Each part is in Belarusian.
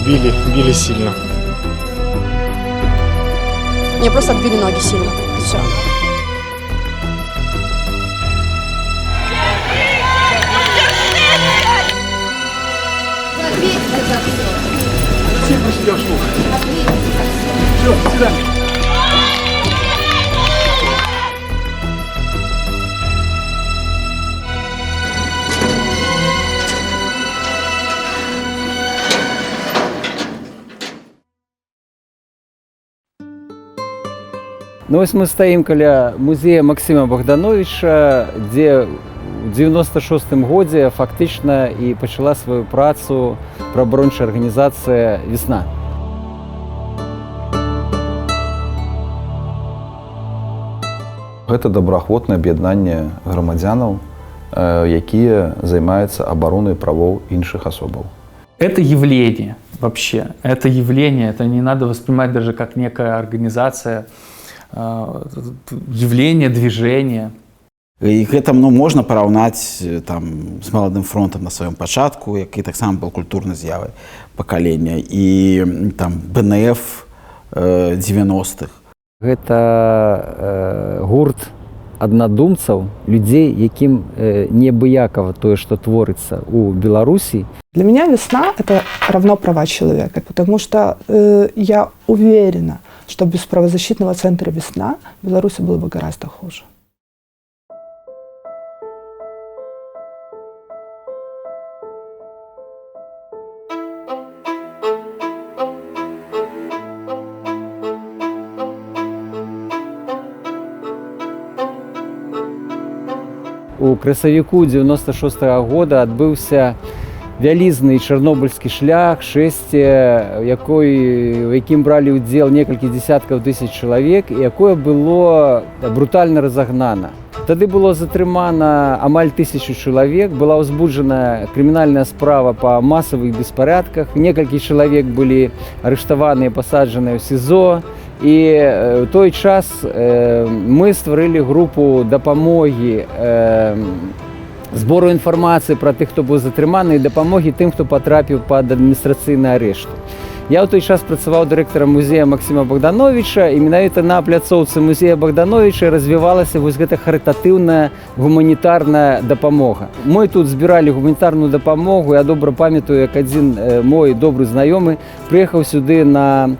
били сильно. Мне просто отбили ноги сильно. И все. Ну ось мы стаім каля музея Максима Богдановича, дзе ў 96-м годзе фактычна і пачала сваю працу праваабарончая арганізацыя «Весна». Гэта добраахвотнае аб'яднанне грамадзянаў, якія займаюцца абаронай правоў іншых асобаў. Это явление вообще, это явление, это не надо воспринимать даже как некая организация, явление, движение. І гэта можна параўнаць там з маладым фронтам на сваём пачатку, які таксама быў культурнай з'явай пакалення, і там БНФ 90-х. Гэта гурт аднадумцаў, людзей, якім неабыякава тое, што творыцца ў Беларусі. Для меня «Весна» — это равно права человека, потому что я уверена, что без правозащитного центра «Весна» в Беларуси было бы гораздо хуже. У красавіку 96-го года адбыўся вялізны чарнобыльскі шлях, шэсце, у якім бралі ўдзел некалькі дзесяткаў тысяч чалавек, і якое было брутальна разагнана. Тады было затрымана амаль 1000 чалавек, была ўзбуджана крымінальная справа па масавых беспарадках, некалькі чалавек былі арыштаваныя, пасаджаныя ў СІЗО. І ў той час мы стварылі групу дапамогі, збору інфармацыі пра тых, хто быў затрыманы, і дапамогі тым, хто патрапіў пад адміністрацыйны арышт. Я ў той час працаваў дырэктарам музея Максима Богдановича, і менавіта на пляцоўцы музея Богдановича развівалася вось гэта харытатыўная гуманітарная дапамога. Мы тут збіралі гуманітарную дапамогу. Я добра памятаю, як адзін мой добры знаёмы прыехаў сюды на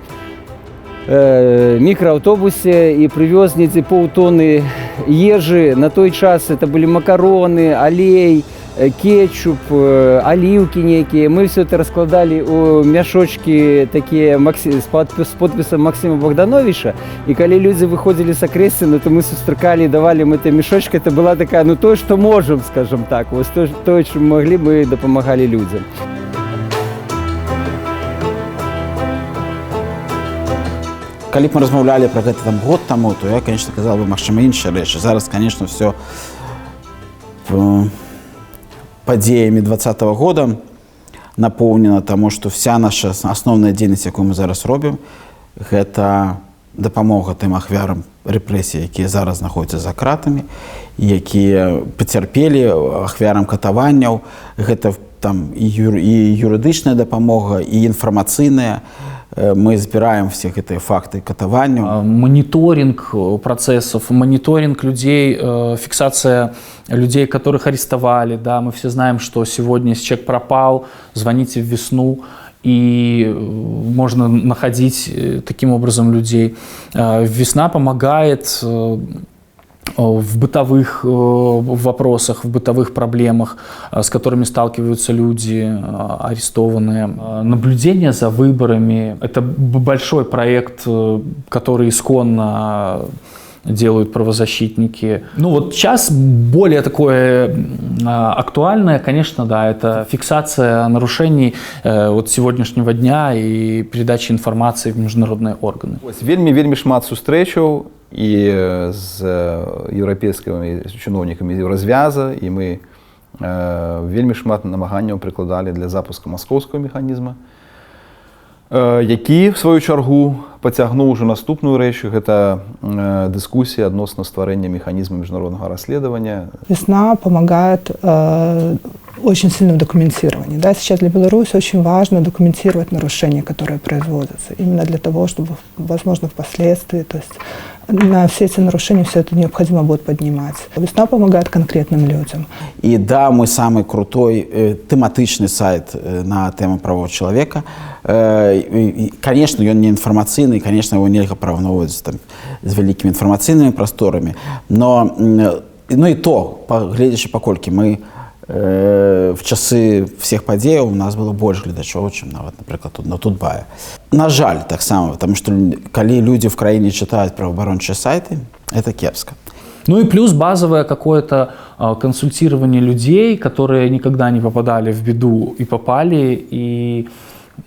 мікрааўтобусе і прывёз недзе паўтоны ежы. На той час это былі макароны, алей, кетчуп, аліўкі нейкія. Мы все это раскладалі ў мяшочкі такія з подпісам Максима Богдановича. І калі людзі выходзілі з акрэсціны, то мы сустракалі, давалі мы этой мяшочкой. Это была такая, тое, што можам, скажем так. Вось тое, чым маглі, мы дапамагалі людзям. Калі б мы размаўлялі пра гэта год таму, то я, конечно, казаў бы магчыма іншыя рэчы. Зараз, конечно, все падзеямі 20-го года напоўнена, таму што вся наша асноўная дзейнасць, якую мы зараз робім, гэта дапамога тым ахвярам рэпрэсій, якія зараз знаходзяцца за кратамі, якія пацярпелі, ахвярам катаванняў. Гэта там і юрыдычная дапамога, і інфармацыйная. Мы збираем все эти факты катаванняў. Мониторинг процессов, мониторинг людей, фиксация людей, которых арестовали. Да, мы все знаем, что сегодня, если человек пропал, звоните в «Весну», и можно находить таким образом людей. «Весна» помогает в бытовых вопросах, в бытовых проблемах, с которыми сталкиваются люди, арестованные. Наблюдение за выборами – это большой проект, который исконно делают правозащитники. Сейчас более такое актуальное, конечно, да, это фиксация нарушений сегодняшнего дня и передача информации в международные органы. Вельмі шмат сустрэчаў і з еўрапейскімі чыноўнікамі развяза, і мы вельмі шмат намаганняў прыкладалі для запуска маскоўскага механізма. які, в сваю чаргу, пацягнуў ўжо наступную рэч, гэта дыскусія адносна стварэння механізма міжнароднага расследавання. Весна помогает очень сильно в документировании. Да, сейчас для Беларуси очень важно документировать нарушения, которые производятся, именно для того, чтобы, возможно, впоследствии, то есть на все эти нарушения все это необходимо будет поднимать. Весна помогает конкретным людям. И да, мы самый крутой тематичный сайт на тему правов человека. Конечно, он не информационный, конечно, его нельзя порівнювати с великими информационными просторами, но и то, глядячи покольки мы в часы всех подій у нас было больше глядачів, чим навіть, наприклад, тут на Тутбае. На жаль, так само, тому що коли люди в країні читають правооборончі сайти, це кепсько. Ну и плюс базовое какое-то консультирование людей, которые никогда не попадали в беду и попали, и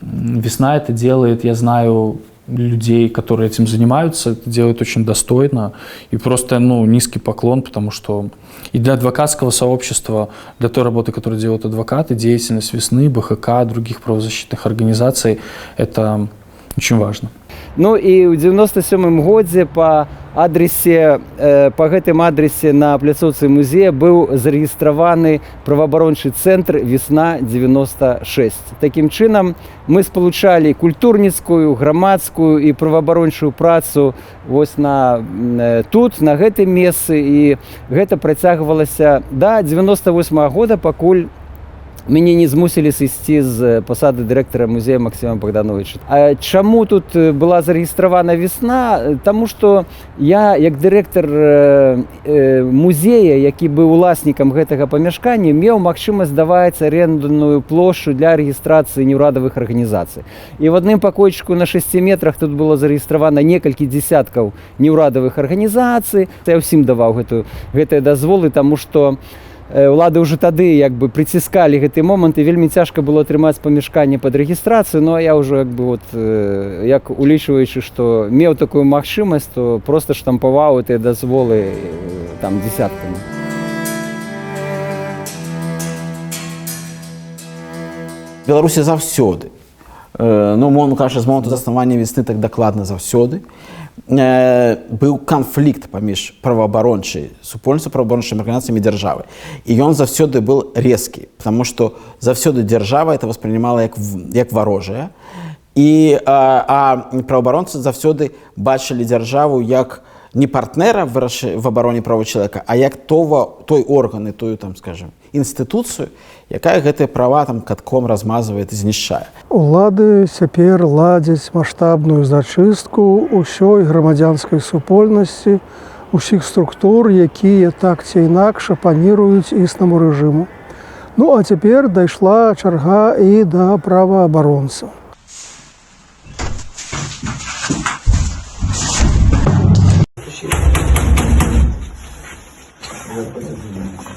Весна это делает, я знаю людей, которые этим занимаются, это делают очень достойно. И просто низкий поклон, потому что и для адвокатского сообщества, для той работы, которую делают адвокаты, деятельность Весны, БХК, других правозащитных организаций, это очень важно. Ну і ў 97 годзе по гэтым адрасе на пляцоўцы музея быў зарэгістраваны праваабарончы цэнтр «Весна-96». Такім чынам мы спалучалі культурніцкую, грамадскую і праваабарончую працу вось тут, на гэтым месцы, і гэта працягвалася да 98 года, пакуль мяне не змусілі сысці з пасады дырэктара музея Максіма Богдановича. А чаму тут была зарэгістравана «Весна»? Таму што я, як дырэктар музея, які быў уласнікам гэтага памяшкання, меў магчымасць даваць арендную плошчу для рэгістрацыі неўрадавых арганізацый. І в адным пакойчыку на 6 метрах тут было зарэгістравана некалькі дзесяткаў неўрадавых арганізацый. Я ўсім даваў гэтыя дазволы, таму што улады ўжо тады прыціскалі гэты момант, і вельмі цяжка было атрымаць памяшканне пад рэгістрацыю, но я ўжо як улічваючы, што меў такую магчымасць, то проста штампаваў гэтыя дазволы дзесяткамі. Беларусі заўсёды, мовно кажучи, з моменту заснавання Весны так дакладна заўсёды, быў канфлікт паміж праваабарончай супольнасцю, праваабарончымі арганізацыямі дзяржавы. І ён заўсёды был резкі, потому што заўсёды дзяржава это воспринимала як варожае. А праваабаронцы заўсёды бачылі дзяржаву як не партнера в абароне правоў чалавека, а як той орган і тую, скажем, інстытуцыю, якая гэтыя права катком размазвае і знішчае. Улады цяпер ладзяць маштабную зачыстку ўсёй грамадзянскай супольнасці, усіх структур, якія так ці інакш апаніруюць існаму рэжыму. А цяпер дайшла чарга і да праваабаронцаў.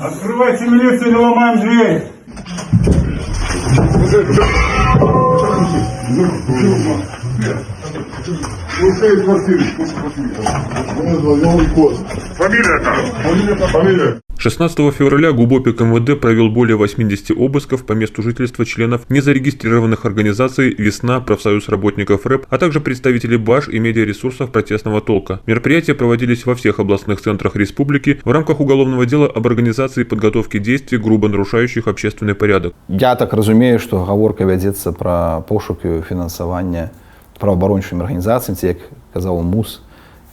Открывайте милицию или ломаем дверь! Фамилия? 16 февраля ГУБОПИК МВД провел более 80 обысков по месту жительства членов незарегистрированных организаций «Весна», профсоюз работников РЭП, а также представителей БАЖ и медиаресурсов протестного толка. Мероприятия проводились во всех областных центрах республики в рамках уголовного дела об организации подготовки действий, грубо нарушающих общественный порядок. Я так разумею, что гаворка вядзецца про пошук і фінансавання праваабарончымі арганізацыямі, як казаў МУС,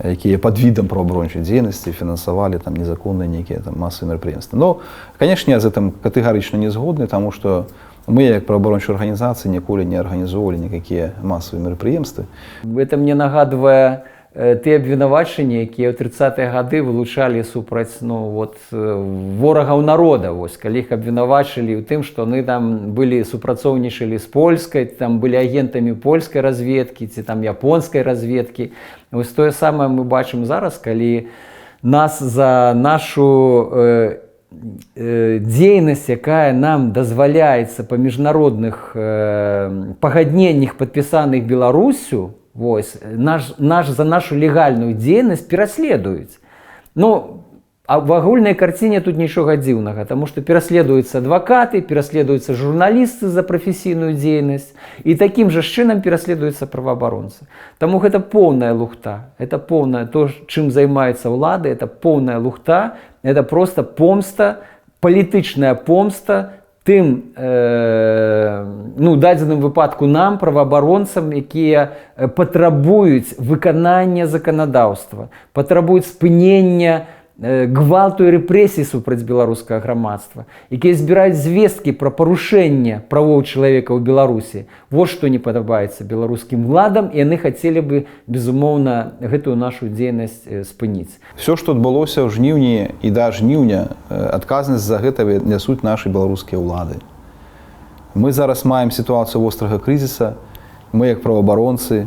якія пад відам праваабарончай дзейнасці фінансавалі незаконныя нейкія масавыя мерапрыемствы. Но, конечно, я з гэтым катэгарычна не згодны, таму што мы, як праваабарончыя арганізацыі, ніколі не арганізоўвалі ніякія масавыя мерапрыемствы. Это мне нагадвае тыя абвінавачанні, якія ў 30-е гады вылучалі супраць ворагаў народа. Калі іх абвінавачылі ў тым, што яны былі супрацоўнічалі з польскай, былі агентамі польскай разведкі ці японскай разведкі. Вось тое самае мы бачым зараз, калі нас за нашу дзейнасць, якая нам дазваляецца па міжнародных пагадненнях, падпісаных Беларусю, за нашу легальную дзейнасць пераследуюць. А в агульнай карціне тут нічога дзіўнага, таму што пераследуюцца адвакаты, пераследуюцца журналісты за прафесійную дзейнасць і такім жа чынам пераследуюцца праваабаронцы. Таму гэта поўная лухта, это поўная то, чым займаецца ўлада, это поўная лухта, это проста помста, палітычная помста тым дадзеным выпадку нам, праваабаронцам, якія патрабуюць выканання заканадаўства, патрабуюць спынення гвалту і рэпрэсій супраць беларускага грамадства, якія збіраюць звесткі пра парушэнне правоў чалавека ў Беларусі. Вот што не падабаецца беларускім уладам, і яны хацелі бы, безумоўна, гэтую нашу дзейнасць спыніць. Все, што адбылося ў жніўні і да жніўня, адказнасць за гэта нясуць нашы беларускія ўлады. Мы зараз маем сітуацыю вострага крызіса, мы як праваабаронцы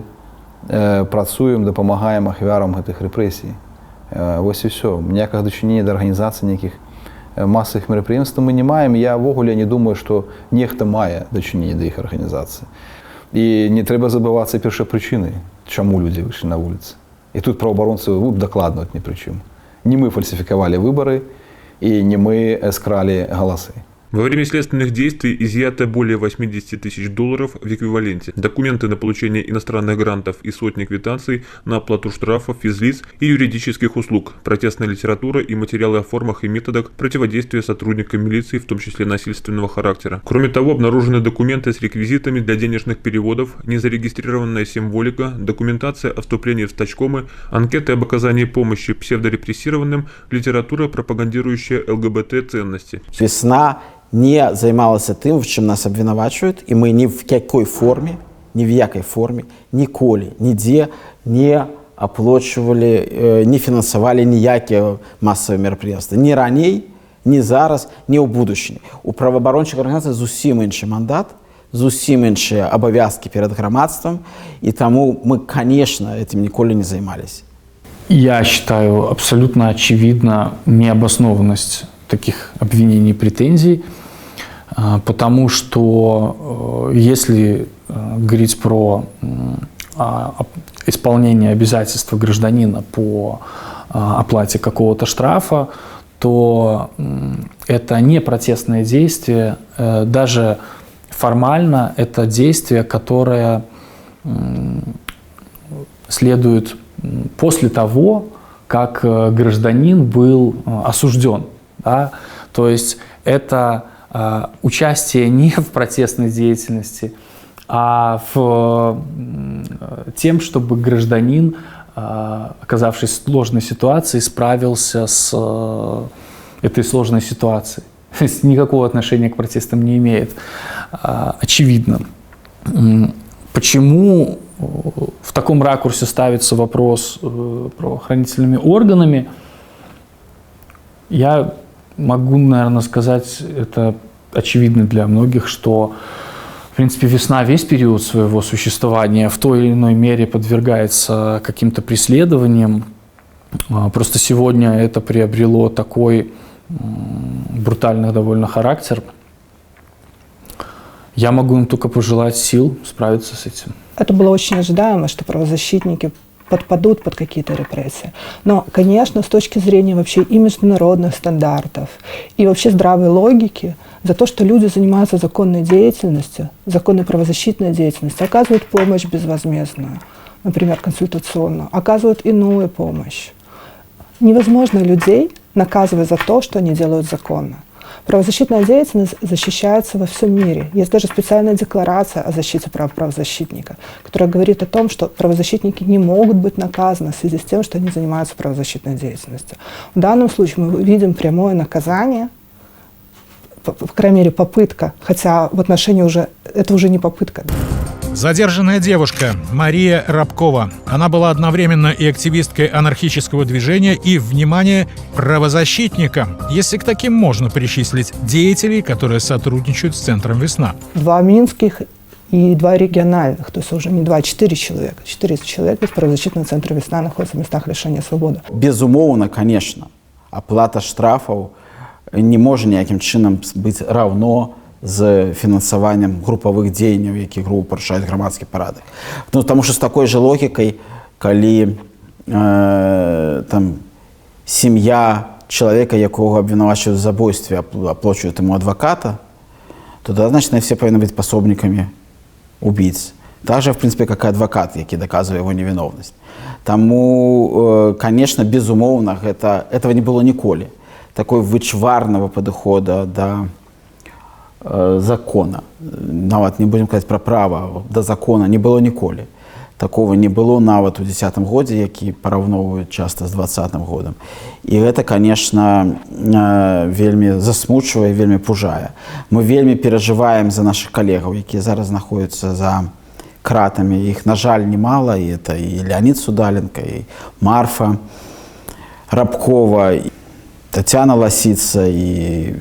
працуем, дапамагаем ахвярам гэтых рэпрэсій. Вось і все. Ніякага дачынення да арганізацыі нейкіх масавых мерапрыемстваў мы не маем. Я ўвогуле не думаю, што нехта мае дачыненне да іх арганізацыі. І не трэба забывацца першапрычынай, чаму людзі выйшлі на вуліцы. І тут праваабаронцы дакладна не пры чым. Не мы фальсификовали выборы и не мы скрали голосы. Во время следственных действий изъято более 80 тысяч долларов в эквиваленте, документы на получение иностранных грантов и сотни квитанций на оплату штрафов, физлиц и юридических услуг, протестная литература и материалы о формах и методах противодействия сотрудникам милиции, в том числе насильственного характера. Кроме того, обнаружены документы с реквизитами для денежных переводов, незарегистрированная символика, документация о вступлении в стачкомы, анкеты об оказании помощи псевдорепрессированным, литература, пропагандирующая ЛГБТ-ценности. Весна не займалася тым, в чым нас абвінавачваюць, і мы ні в якой форме, ніколі, нідзе не аплочвалі, не фінансавалі ніякія масавыя мерапрыемствы. Ні раней, ні зараз, ні ў будучыні. У праваабарончых арганізацый зусім іншы мандат, зусім іншыя абавязкі перад грамадствам, і таму мы, конечно, этим николі не займались. Я считаю абсолютно очевидно необоснованность таких обвинений и претензий, потому что если говорить про исполнение обязательства гражданина по оплате какого-то штрафа, то это не протестное действие, даже формально это действие, которое следует после того, как гражданин был осужден. Да? То есть это участие не в протестной деятельности, а в тем, чтобы гражданин, оказавшись в сложной ситуации, справился с этой сложной ситуацией. То есть никакого отношения к протестам не имеет. Очевидно. Почему в таком ракурсе ставится вопрос правоохранительными органами? Я могу, наверное, сказать, это очевидно для многих, что, в принципе, весна весь период своего существования в той или иной мере подвергается каким-то преследованиям. Просто сегодня это приобрело такой брутальный довольно характер. Я могу им только пожелать сил справиться с этим. Это было очень ожидаемо, что правозащитники подпадут под какие-то репрессии. Но, конечно, с точки зрения вообще и международных стандартов, и вообще здравой логики, за то, что люди занимаются законной деятельностью, законной правозащитной деятельностью, оказывают помощь безвозмездную, например, консультационную, оказывают иную помощь. Невозможно людей наказывать за то, что они делают законно. Правозащитная деятельность защищается во всем мире. Есть даже специальная декларация о защите прав правозащитника, которая говорит о том, что правозащитники не могут быть наказаны в связи с тем, что они занимаются правозащитной деятельностью. В данном случае мы видим прямое наказание, по крайней мере, попытка, хотя в отношении это уже не попытка. Задержанная девушка Мария Рабкова. Она была одновременно и активисткой анархического движения, и, внимание, правозащитником, если к таким можно причислить деятелей, которые сотрудничают с Центром «Весна». 2 минских и 2 региональных, то есть уже не 2, а 4 человека. 4 человека из правозащитного центра «Весна» находятся в местах лишения свободы. Безумоўна, конечно, оплата штрафов не может никаким чином быть равно з фінансаваннем групавых дзеянняў, які грубо парушаюць грамадскі парадак. Ну, таму што з такой жа логікай, калі там сям'я человека, якого обвинувачивают в забойстве, оплачивают ему адвоката, то тогда, значит, они все повинны быть пособниками убийц. Так же, в принципе, как и адвокат, який доказывает его невиновность. Тому, конечно, безумовно, этого не было ніколі. Такой вычварного подхода до закона, нават не будем казаць про права, до закона не было ніколі. Такого не было нават у 10-м годзе, які параўноўваюць часто з 20-м годам. І гэта, конечно, вельмі засмучвае, вельмі пужае. Мы вельмі перажываем за наших калегаў, якія зараз знаходзяцца за кратамі. Іх, на жаль, немало. І это і Леонид Судаленко, і Марфа Рабкова, і Тетяна Ласіца, і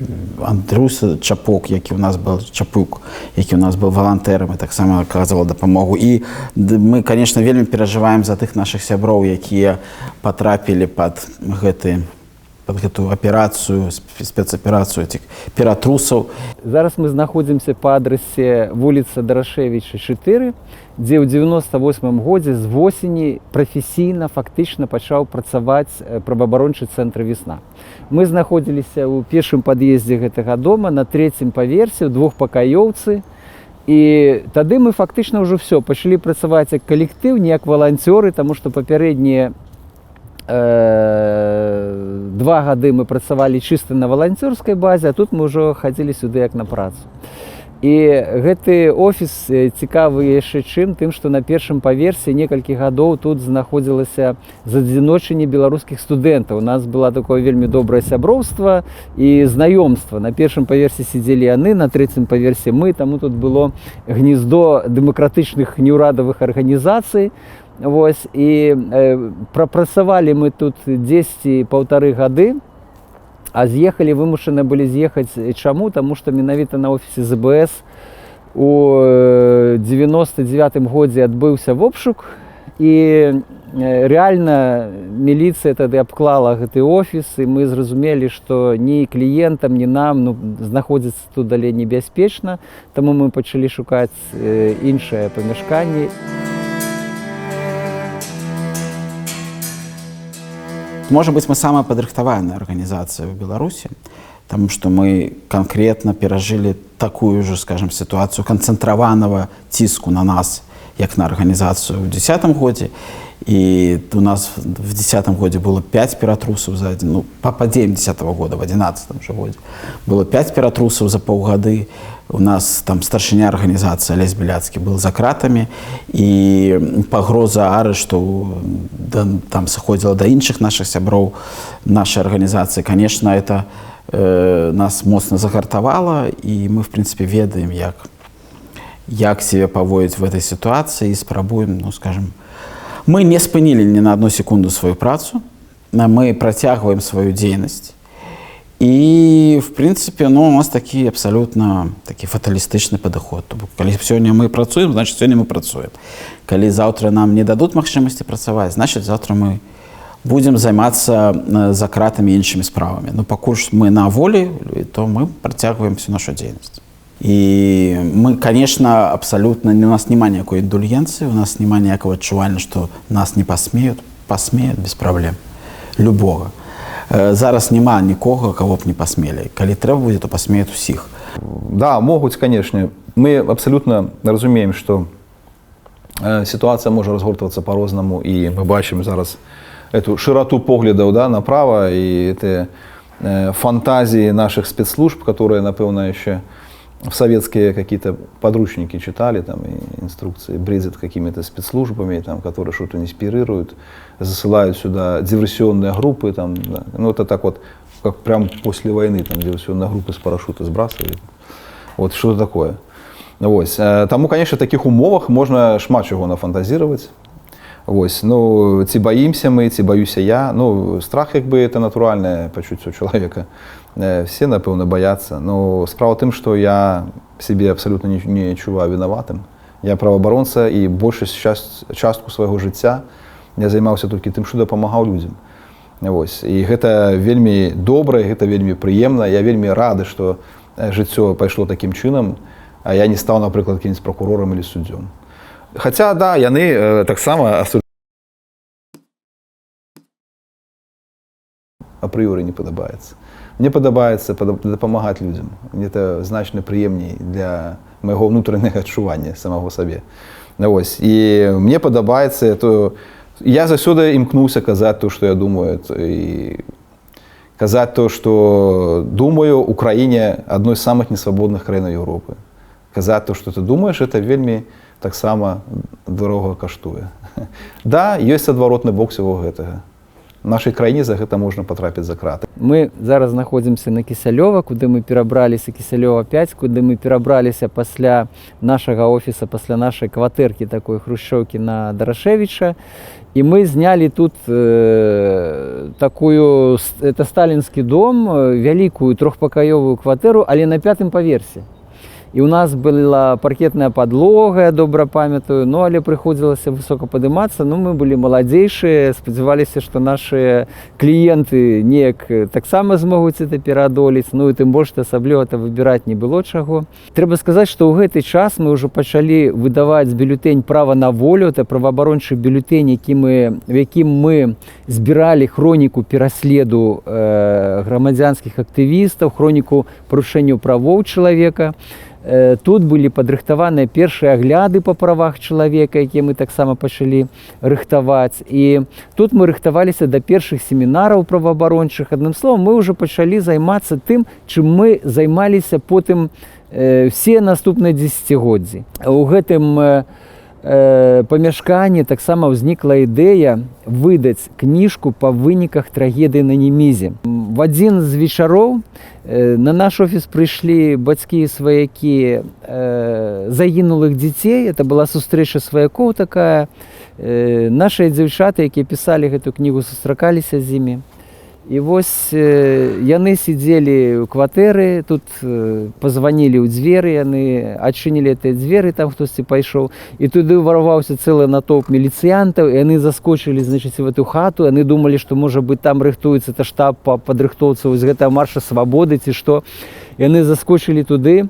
Андруся Чапук, які у нас был волонтером і таксама аказваў дапамогу. І мы, конечно, вельмі перажываем за тых наших сяброў, якія патрапілі пад гэту аперацыю, спецаперацыю этих піратрусаў. Зараз мы знаходзімся па адрасе вуліца Дарашевіча 4, дзе ў 98 годзе з восені прафесійна фактычна пачаў працаваць праваабарончы цэнтр «Весна». Мы знаходзіліся ў першым пад'ездзе гэтага дома на 3-м паверсе, ў двухпакаёўцы. І тады мы фактычна ўжо все пачалі працаваць як калектыў, не як валанцёры, таму што папярэднія 2 гады мы працавалі чыста на валанцёрскай базе, а тут мы ўжо хадзілі сюды як на працу. І гэты офіс цікавы яшчэ тым, што на першым паверсе некалькі гадоў тут знаходзілася задзіночанне беларускіх студэнтаў. У нас было такое вельмі добрае сяброўства і знаёмства. На першым паверсе сидзелі яны, на 3-м паверсе мы, таму тут было гнездо дэмакратычных неўрадавых арганізацый. Вось, і прапрацавалі мы тут 10-1,5 гады, а з'ехалі, вымушаны былі з'ехаць. Чаму? Таму што менавіта на офісе ЗБС у 99-м годзе адбыўся обшук, і рэальна міліцыя тады абклала гэты офіс, і мы зразумелі, што ні кліентам, ні нам знаходзіцца тут далей небяспечна, таму мы пачалі шукаць іншае памяшканне. Может быть, мы самая падрыхтаваная организация в Беларуси, потому что мы конкретно пережили такую же, скажем, ситуацию концентраваного ціску на нас, як на организацию в 10-м году. И у нас в 10-м году было 5 піратрусаў за один, по падзеям 10-го года, в 11-м же году было 5 піратрусаў за паўгады. У нас там старшыня организации Олесь Беляцкі был за кратами, и пагроза арышту там сыходзіла до іншых наших сяброў нашей организации. Конечно, это нас моцна загартавала, и мы, в принципе, ведаем, як себе паводзіць в этой ситуации, и спрабуем, скажем, мы не спынілі ни на одну секунду свою працу, мы працягваем свою дзейнасць. И, в принципе, у нас такі абсолютно такі фаталістычны падыход. Калі сёння мы працуем, значит, сёння мы працуем. Калі заўтра нам не дадуць магчымасці працаваць, значит, заўтра мы будем займацца за кратамі іншымі справамі. Но пакуль мы на волі, то мы працягваем всю нашу дзейнасць. И мы, конечно, абсолютно, у нас няма никакой индульгенции, у нас няма никакого адчування, что нас не посмеют без проблем. Любого. Зараз няма нікога, кого б не посмели. Калі трэба будзе, то посмеют усіх. Да, могуць, конечно. Мы абсолютно разумеем, что ситуация может разгортвацца по-рознаму, и мы бачым зараз эту широту поглядаў, да, направо, и это фантазии наших спецслужб, которые, напэўна, еще в советские какие-то подручники читали, там, и инструкции, бредят какими-то спецслужбами, там, которые что-то инспирируют, засылают сюда диверсионные группы, там, да. Это так вот, как прям после войны, там, диверсионные группы с парашюта сбрасывали. Вот что-то такое. Вось. Тому, конечно, в таких умовах можно шмат чего нафантазировать. Вось. Ці боимся мы, ці боюся я. Страх, это натуральное почуття человека. Все, напевно, боятся. Но справа в том, что я себе абсолютно не відчуваю виноватым. Я правооборонца, и большую частку своего життя я займаўся толькі тым, что дапамагаў людям. Вось. И это вельмі добра, это вельмі прыемна. Я вельмі рады, что жыццё пайшло таким чынам, а я не стал, например, каким-нибудь прокурором или суддём. Хотя, да, яны таксама апрыёры не падабаецца. Мне падабаецца дапамагаць людзям. Гэта значна прыемней для майго ўнутранага адчування самого сабе. Вось. І мне падабаецца, то я заўсёды імкнуўся казаць то, што я думаю, і казаць то, што думаю, Украіне адной з самых несвабодных краін Еўропы. Казаць то, што ты думаеш, это вельмі таксама дорога каштуе. Да, ёсць адваротны бок всего гэтага. В нашай краіне за гэта можна патрапіць за краты. Мы зараз знаходзімся на Кісялёва, куды мы перабраліся, Кісялёва 5, куды мы перабраліся пасля нашага офіса, пасля нашай кватэркі такой хрушчоўкі на Дарашевіча. І мы знялі тут такую, это сталінскі дом, вялікую трохпакаёвую кватэру, але на 5-м паверсе. І у нас была паркетная подлога, я добра памятаю, ну, але прыходзілася высока падымацца. Ну, мы былі маладзейшыя, спадзяваліся, што нашы кліенты неяк таксама змогуць это пераадолець. Ну, і тым больш асабліва выбіраць не было чаго. Трэба сказаць, што ў гэты час мы ўжо пачалі выдаваць бюлетэнь «Права на волю». Это праваабарончы бюлетэнь, в якім мы збіралі хроніку пераследу грамадзянскіх актывістаў, хроніку парушэнняў правоў чалавека. Тут былі падрыхтаваныя першыя агляды па правах чалавека, якія мы таксама пачалі рыхтаваць. І тут мы рыхтаваліся да першых семінараў праваабарончых. Адным словам, мы ўжо пачалі займацца тым, чым мы займаліся потым все наступныя дзесяцігоддзі. У гэтым памяшканні таксама ўзнікла ідэя выдаць кніжку па выніках трагедыі на Немізе. В адзін з вечароў на наш офіс прыйшлі бацькі і сваякі загінулых дзяцей. Это была сустрэча сваякоў такая. Нашыя дзяўчаты, якія пісалі гэту кнігу, сустракаліся з імі. І вось яны сидзелі ў кватэры, тут пазванілі ў дзверы, яны адчынілі гэтыя дзверы, там хтосьці пайшоў, і туды ўварваўся цэлы натоўп міліцыянтаў, і яны заскочылі, значыць, в эту хату, яны думалі, што, можа быць, там рыхтуецца это штаб па падрыхтоўцы вось гэтага марша свабоды ці што. Яны заскочылі туды,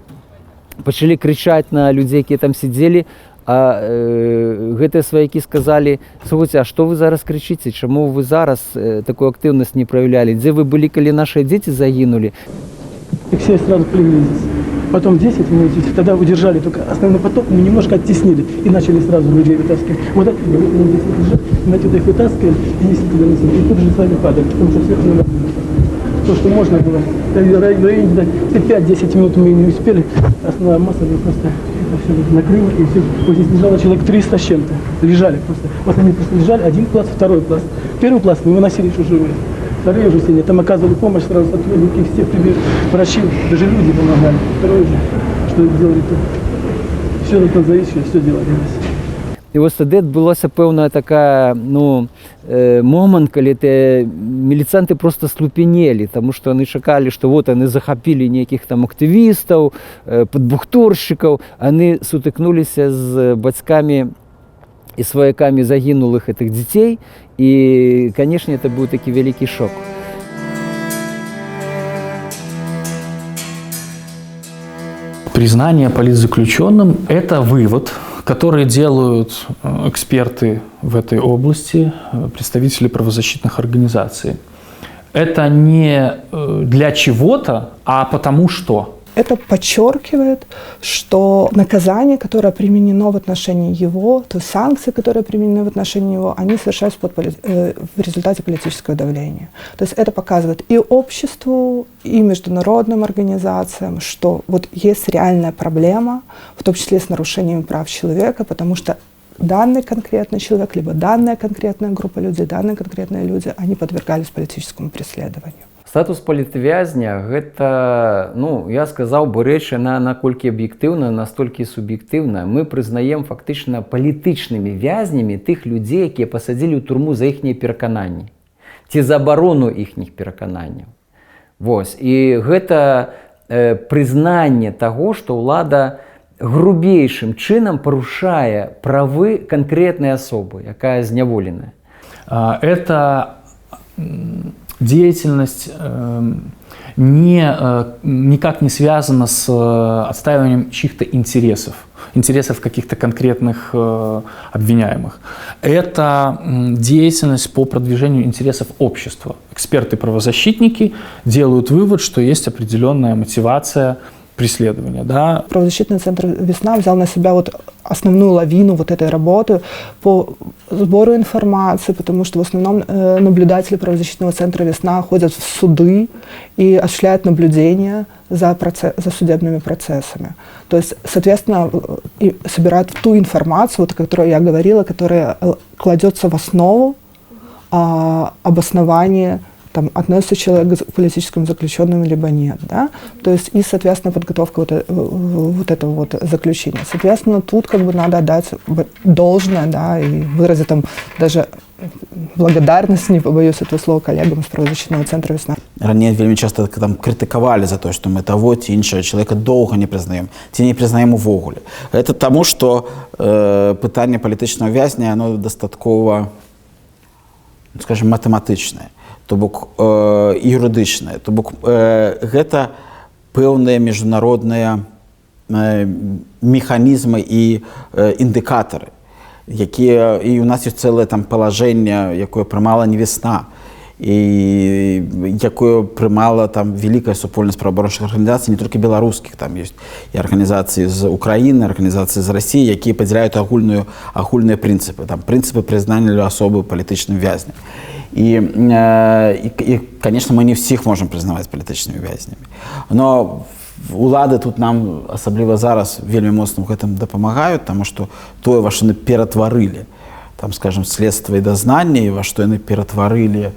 пачалі крычаць на людзей, якія там сидзелі. А гэтыя сваякі сказалі: слухайце, а што вы зараз крычыце, чаму вы зараз такую актыўнасць не праяўлялі, дзе вы былі, калі нашыя дзеці загінулі? И все сразу плыли здесь. Потом 10 минут, тогда удержали только основной поток, мы немножко оттеснили и начали сразу людей вытаскивать. Вот так, мы здесь лежат, мы отсюда их вытаскивали и несли туда, несли. И тут же сами падали, потому что сверху не было. То, что можно было. В районе 5-10 минут мы не успели, основная масса просто это все накрыла, и все. Вот здесь лежало человек 300 с чем-то. Лежали просто. Вот они просто лежали, один пласт, второй пласт. Первый пласт мы выносили еще живые. Вторые уже сидели, там оказывали помощь сразу сотрудники, все врачи, даже люди помогали. Второе же, что делали-то. Все тут назовите, все делали. І ось тоді адбулася певна така, момент, коли міліцанти просто слупенели, тому що вони чекали, що вот вони захопили неких там активістів, подбухторщиків, вони сутикнулися з батьками і свояками загинулих этих дітей, і, конечно, це був такий великий шок. Признание политзаключенным – это вывод, который делают эксперты в этой области, представители правозащитных организаций. Это не для чего-то, а потому что. Это подчеркивает, что наказание, которое применено в отношении его, то санкции, которые применены в отношении его, они совершаются в результате политического давления. То есть это показывает и обществу, и международным организациям, что вот есть реальная проблема, в том числе с нарушением прав человека, потому что данный конкретный человек, либо данная конкретная группа людей, данные конкретные люди, они подвергались политическому преследованию. Статус палітвязня – гэта, я сказаў бы, рэч, яна наколькі аб'ектыўна, настолькі суб'ектыўна. Мы прызнаем фактычна палітычнымі вязнямі тых людзей, якія пасадзілі ў турму за іхнія перакананні ці за абарону іхніх перакананняў. Вось. І гэта прызнанне таго, што ўлада грубейшым чынам парушае правы канкрэтнай асобы, якая зняволеная. Это деятельность никак не связана с отстаиванием чьих-то интересов каких-то конкретных обвиняемых. Это деятельность по продвижению интересов общества. Эксперты-правозащитники делают вывод, что есть определенная мотивация преследования. Да. Правозащитный центр «Весна» взял на себя вот основную лавину вот этой работы по сбору информации, потому что в основном наблюдатели правозащитного центра «Весна» ходят в суды и осуществляют наблюдения за судебными процессами. То есть, соответственно, и собирают ту информацию, вот, о которой я говорила, которая кладется в основу обоснования, там, относится человек к политическим заключенным либо нет, да, то есть и, соответственно, подготовка вот этого вот заключения. Соответственно, тут как бы надо отдать должное, да, и выразить там даже благодарность, не побоюсь этого слова, коллегам из правозащитного центра «Весна». Ранее вельмі часто там критиковали за то, что мы того ці іншого человека долго не признаем, ці не признаем увогуле. Это тому, что питання політичного в'язня, оно достатково, скажем, математичне. То бок юрыдычнае, то бок гэта пэўныя міжнародныя механізмы і індыкатары, якія і у нас ёсць цэлае там палажэнне, якое прымала не «Весна», і якое прымала там вялікая супольнасць праваабарончых арганізацый, не толькі беларускіх, там ёсць і арганізацыі з Украіны, арганізацыі з Расіі, якія падзяляюць агульныя прынцыпы, там прынцыпы прызнання асобы палітычным вязням. И, конечно, мы не всех можем признавать политичными вязнями. Но улады тут нам, особливо зараз, вельмі моцна в этом дапамагаюць, потому что тое, во что яны ператварылі, там, скажем, следство и дознание, во что яны ператварылі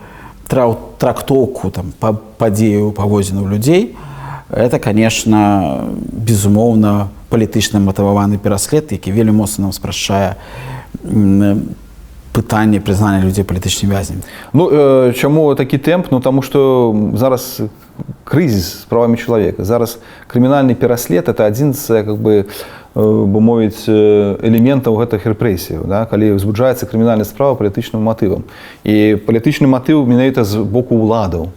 трактовку там, падзею паводзінаў людей, это, конечно, безумоўна, палітычна матываваны пераслед, які вельмі моцна нам спрашчае пытанне признання людей палітычнымі вязнями. Ну, чаму такі тэмп? Ну, тому что зараз крызіс з правамі чалавека. Зараз крымінальны пераслед – это адзін з, как бы мовіць, элементаў гэтых рэпрэсіяў, да? Калі ўзбуджаецца крымінальная справа палітычным матывам. І палітычны матыў менавіта з боку ўладаў.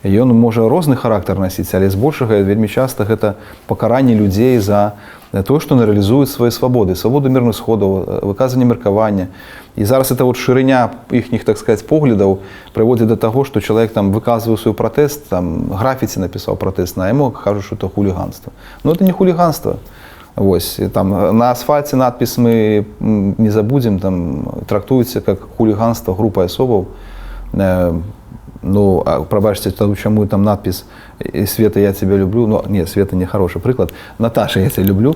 Ён можа розны характар насіць, але збольшага вельмі часта гэта пакаранне людзей за то, што яны рэалізуюць свае свабоды, свабоду мірных сходаў, выказанне меркавання. І зараз эта вот шырыня іхніх, так сказать, поглядаў прыводзіць да таго, што чалавек там выказвае свой пратэст, там графіці напісаў пратэст, на яму кажуць, што это хуліганства. Ну, это не хуліганства. Вось, там на асфальце надпіс мы не забудзем, там трактуецца як хуліганства групы асобаў. Ну, пробачьте, чему там надпись «Света, я тебя люблю», ну, нет, Света не хороший приклад, «Наташа, я тебя люблю»,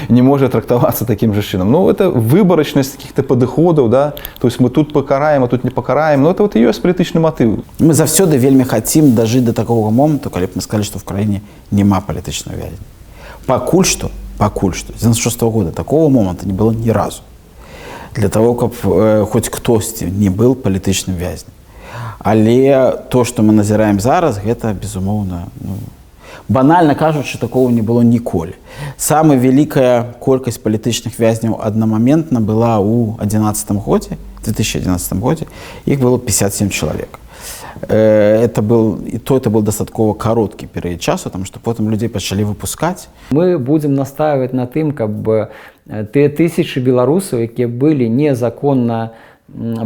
не может трактоваться таким же чином. Ну, это выборочность каких-то подходов, да, то есть мы тут покараем, а тут не покараем, но это вот и есть политичный мотив. Мы завсёды вельмі хотим дожить до такого моменту, коли б мы сказали, что в краине нема політичного вязня. Покуль что, с 96 года такого момента не было ни разу. Для того, чтобы хоть кто-то не был політичным вязнем. Але то, што мы назіраем зараз, гэта, безумоўна, банальна кажучы, такого не было ніколі. Самая вялікая колькасць палітычных вязняў аднамаментна была ў 2011 годзе, іх было 57 чалавек. Это был дастаткова кароткі перыяд часу, потому што потым людзей пачалі выпускаць. Мы будзем настаивать на тым, каб тыя тысячы беларусаў, якія былі незаконна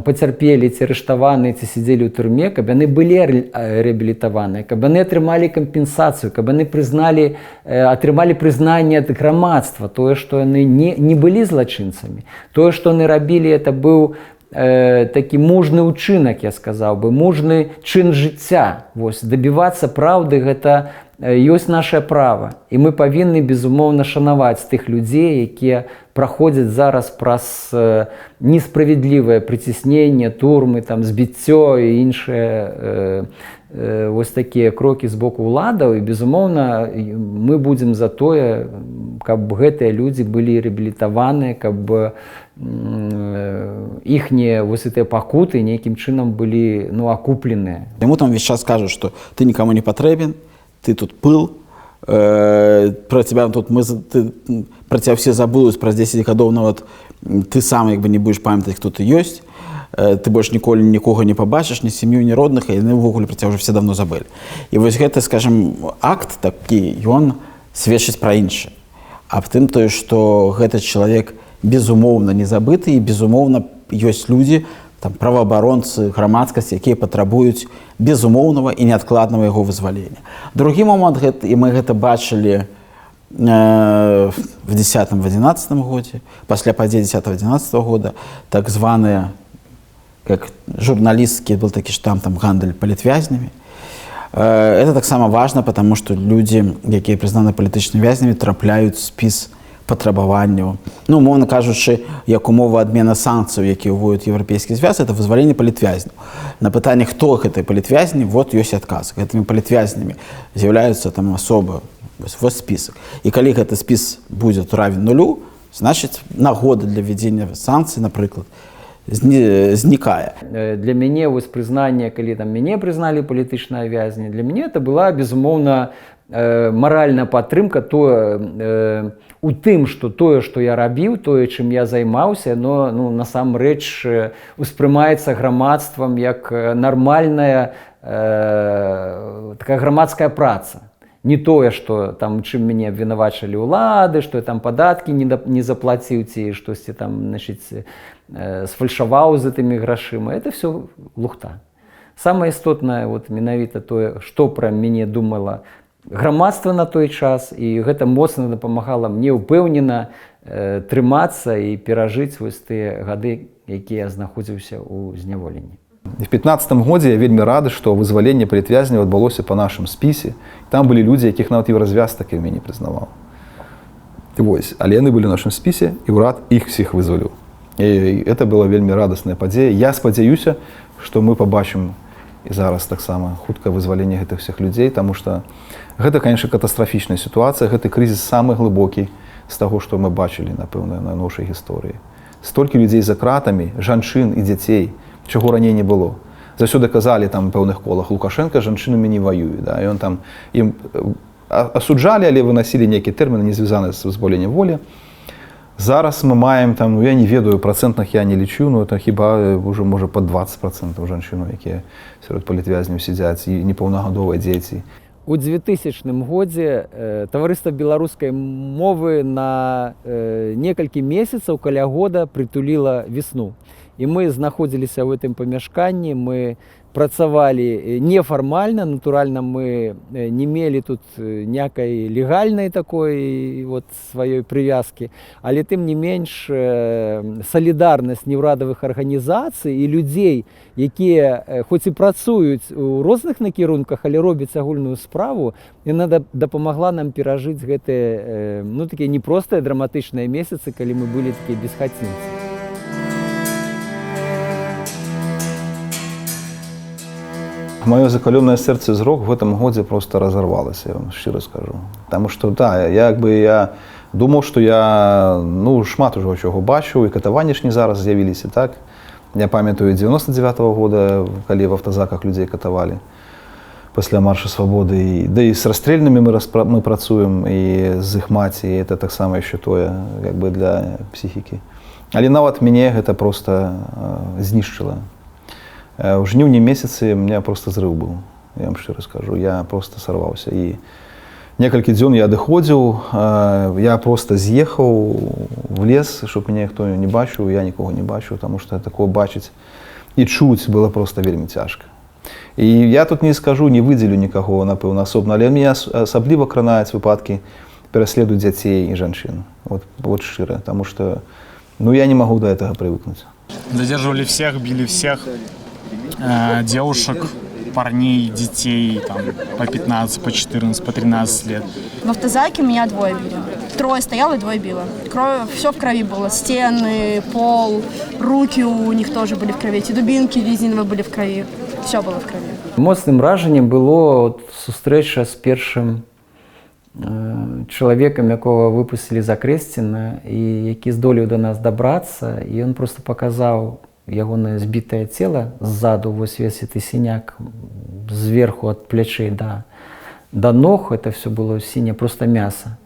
пацярпелі, ці арыштаваныя, ці сидзелі ў турме, каб яны былі рэабілітаваныя, каб яны атрымалі кампенсацыю, каб яны атрымалі прызнанне ад грамадства, тое, што яны не былі злачынцамі. Тое, што яны рабілі, это быў такі мужны ўчынак, я сказаў бы, мужны чын жыцця. Вось, дабівацца праўды, гэта ёсць наше права. І мы павінны, безумоўна, шанаваць тых людзей, якія праходзяць зараз праз несправядлівае прыцісненне, турмы, там, збіццё і іншыя вось такія крокі з боку ўладаў. І, безумоўна, мы будзем за тое, каб гэтыя людзі былі рэабілітаваныя, каб іхнія вось гэтыя пакуты нейкім чынам былі, ну, акупленыя. Яму там весь час кажуць, што ты нікому не патрэбен, ты тут пыл, про тебя тут про тебя все забудуць праз 10 гадоў, нават ты сам як бы не будешь памятаць, хто ты ёсць. ты больш ніколі нікога не пабачыш, ні сям'ю, ні родных, і яны ўвогуле пра цябе ўжо все давно забылі. І вось гэты, скажем, акт такі, ён сведчыць пра іншае. Аб тым тое, што гэты чалавек безумоўна не забыты, і безумоўна ёсць людзі, там, праваабаронцы, грамадскасць, якія патрабуюць безумоўнага і неадкладнага яго вызвалення. Другі момант, і мы гэта бачылі в 10-11 годзе, пасля падзей 10-11 года, так званыя, как журналістскі, был такі штамп, там, гандаль палітвязнямі. Это таксама важна, потому что людзі, якія прызнаны палітычнымі вязнямі, трапляюць в спіс патрабаванняў. Ну, умоўна кажучы, як умова адмена санкцыяў, якія ўводзіць Еўрапейскі звяз, это вызваленне палітвязняў. На пытанне, хто гэты палітвязні, вот ёсць адказ. Гэтымі палітвязнямі з'яўляюцца там асобы, вось спісак. І калі гэты спіс будзе равен нулю, значыць, нагода для ввядзення санкцый, напрыклад, знікае. Для мяне вось прызнанне, калі там мяне прызналі палітычныя вязні, для мяне это была, безумоўна, маральная падтрымка у тым, што тое, што я рабіў, тое, чым я займаўся, но насамрэч успрымаецца грамадствам як нармальная такая грамадская праца. Не тое, што там чым мяне абвінавачылі ўлады, што я там падаткі не заплаціў ці штосьці там, значыць, сфальшаваў з гэтымі грашыма. Это все лухта. Самае істотнае вот менавіта тое, што пра мяне думала грамадства на той час, і гэта моцна дапамагала мне ўпэўнена трымацца і перажыць вось тыя гады, якія я знаходзіўся ў зняволенні. І в 15-м годзе я вельмі рады, што вызваленне палітвязняў адбылося па нашым спісе. Там былі людзі, якіх нават Еўразвяз такі ў мяне прызнаваў. Вось, але яны былі ў нашым спісе, і ўрад іх всіх вызваліў. І это была вельмі радасная падзея. Я спадзяюся, што мы пабачым і зараз таксама хутка вызваленне гэтых всіх людзей, таму што гэта, конечно, катастрафічная сітуацыя, гэты крызіс самы глыбокі з таго, што мы бачылі, напэўна, на нашай гісторыі. Столькі людзей за кратамі, жанчын і дзяцей, чаго раней не было. Заўсёды казалі там у пэўных колах: Лукашенко з жанчынамі не ваюе. Да? І он там ім асуджалі, але выносілі нейкія тэрміны, не звязаныя з пазбаўленнем волі. Зараз мы маем там, я не ведаю, працэнтных я не лічу, но это хіба уже можа пад 20% жанчын, якія сярод палітвязняў сядзяць, і непаўнагадовыя дзеці. У 2000 годзе таварыства беларускай мовы на некалькі месяцаў каля года прытуліла весну. І мы знаходзіліся ў гэтым памяшканні, мы працавалі нефармальна, натуральна, мы не мелі тут някай легальнай такой вот сваёй прывязкі, але тым не менш салідарнасць неўрадавых арганізацый і людзей, якія хоць і працуюць у розных накірунках, але робяць агульную справу, яна дапамагла нам перажыць гэтыя, такія непростыя драматычныя месяцы, калі мы былі такія бесхацінцы. Маё закаленное сердце зрок в этом годзе просто разорвалось, я вам шчыра скажу. Потому что, да, я думаў, што я, шмат ужо чаго бачыў, і катаванні ж не зараз з'явіліся, так? Я памятаю 99-го года, калі в автозаках людзей катавалі пасля марша свабоды. Да і з расстрельнымі мы працуем, і з іх маці, і это таксама яшчэ тое, як бы для псіхікі. Але нават мяне гэта просто знішчыла. У жніўні месяцы у меня просто зрыв быў, я вам шчыра скажу. Я просто сорваўся. І некалькі дзён я адыходзіў, я просто з'ехаў в лес, щоб мяне ніхто не бачыў, я нікога не бачыў, тому што такое бачыць і чуць было просто вельмі цяжка. І я тут не скажу, не выдзелю нікаго, напэўна, асобна, але мяне асабліва кранаюць выпадкі пераследу дзяцей і жанчын. Вот шчыра, тому што я не магу до этого привыкнуть. Задерживали всех, били всех. Девушек, парней, детей там, по 15, по 14, по 13 лет. В автозаке меня 2 били. 3 стояло и 2 било. Все в крови было. Стены, пол, руки у них тоже были в крови. Эти дубинки резиновые были в крови. Все было в крови. Моцным ражаннем было сустрэча з першым чалавекам, якога выпусцілі з Акрэсціна, і які здолеў да нас дабрацца, і ён просто паказаў ягонае збітае цела ззаду, вось весь гэты сіняк зверху ад плячэй да ног, это все было сіняе просто мяса.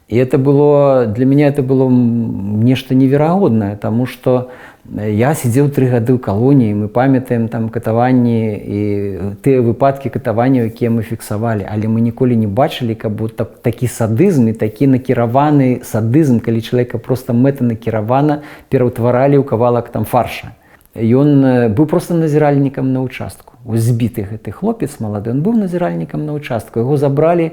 И это было, для меня это было нечто невероятное, потому что я сидел 3 года в колонии, мы памятаем там катаванні і ті випадки катавання, які ми фіксували, але ми ніколи не бачили, как будто такі садизм і такі накіраваны садизм, коли чоловіка просто метанакіравана пераўтваралі ў кавалак там фарша. Ён быў просто назіральнікам на участку. Збіты гэты хлопец малады, ён быў назіральнікам на участку. Яго забралі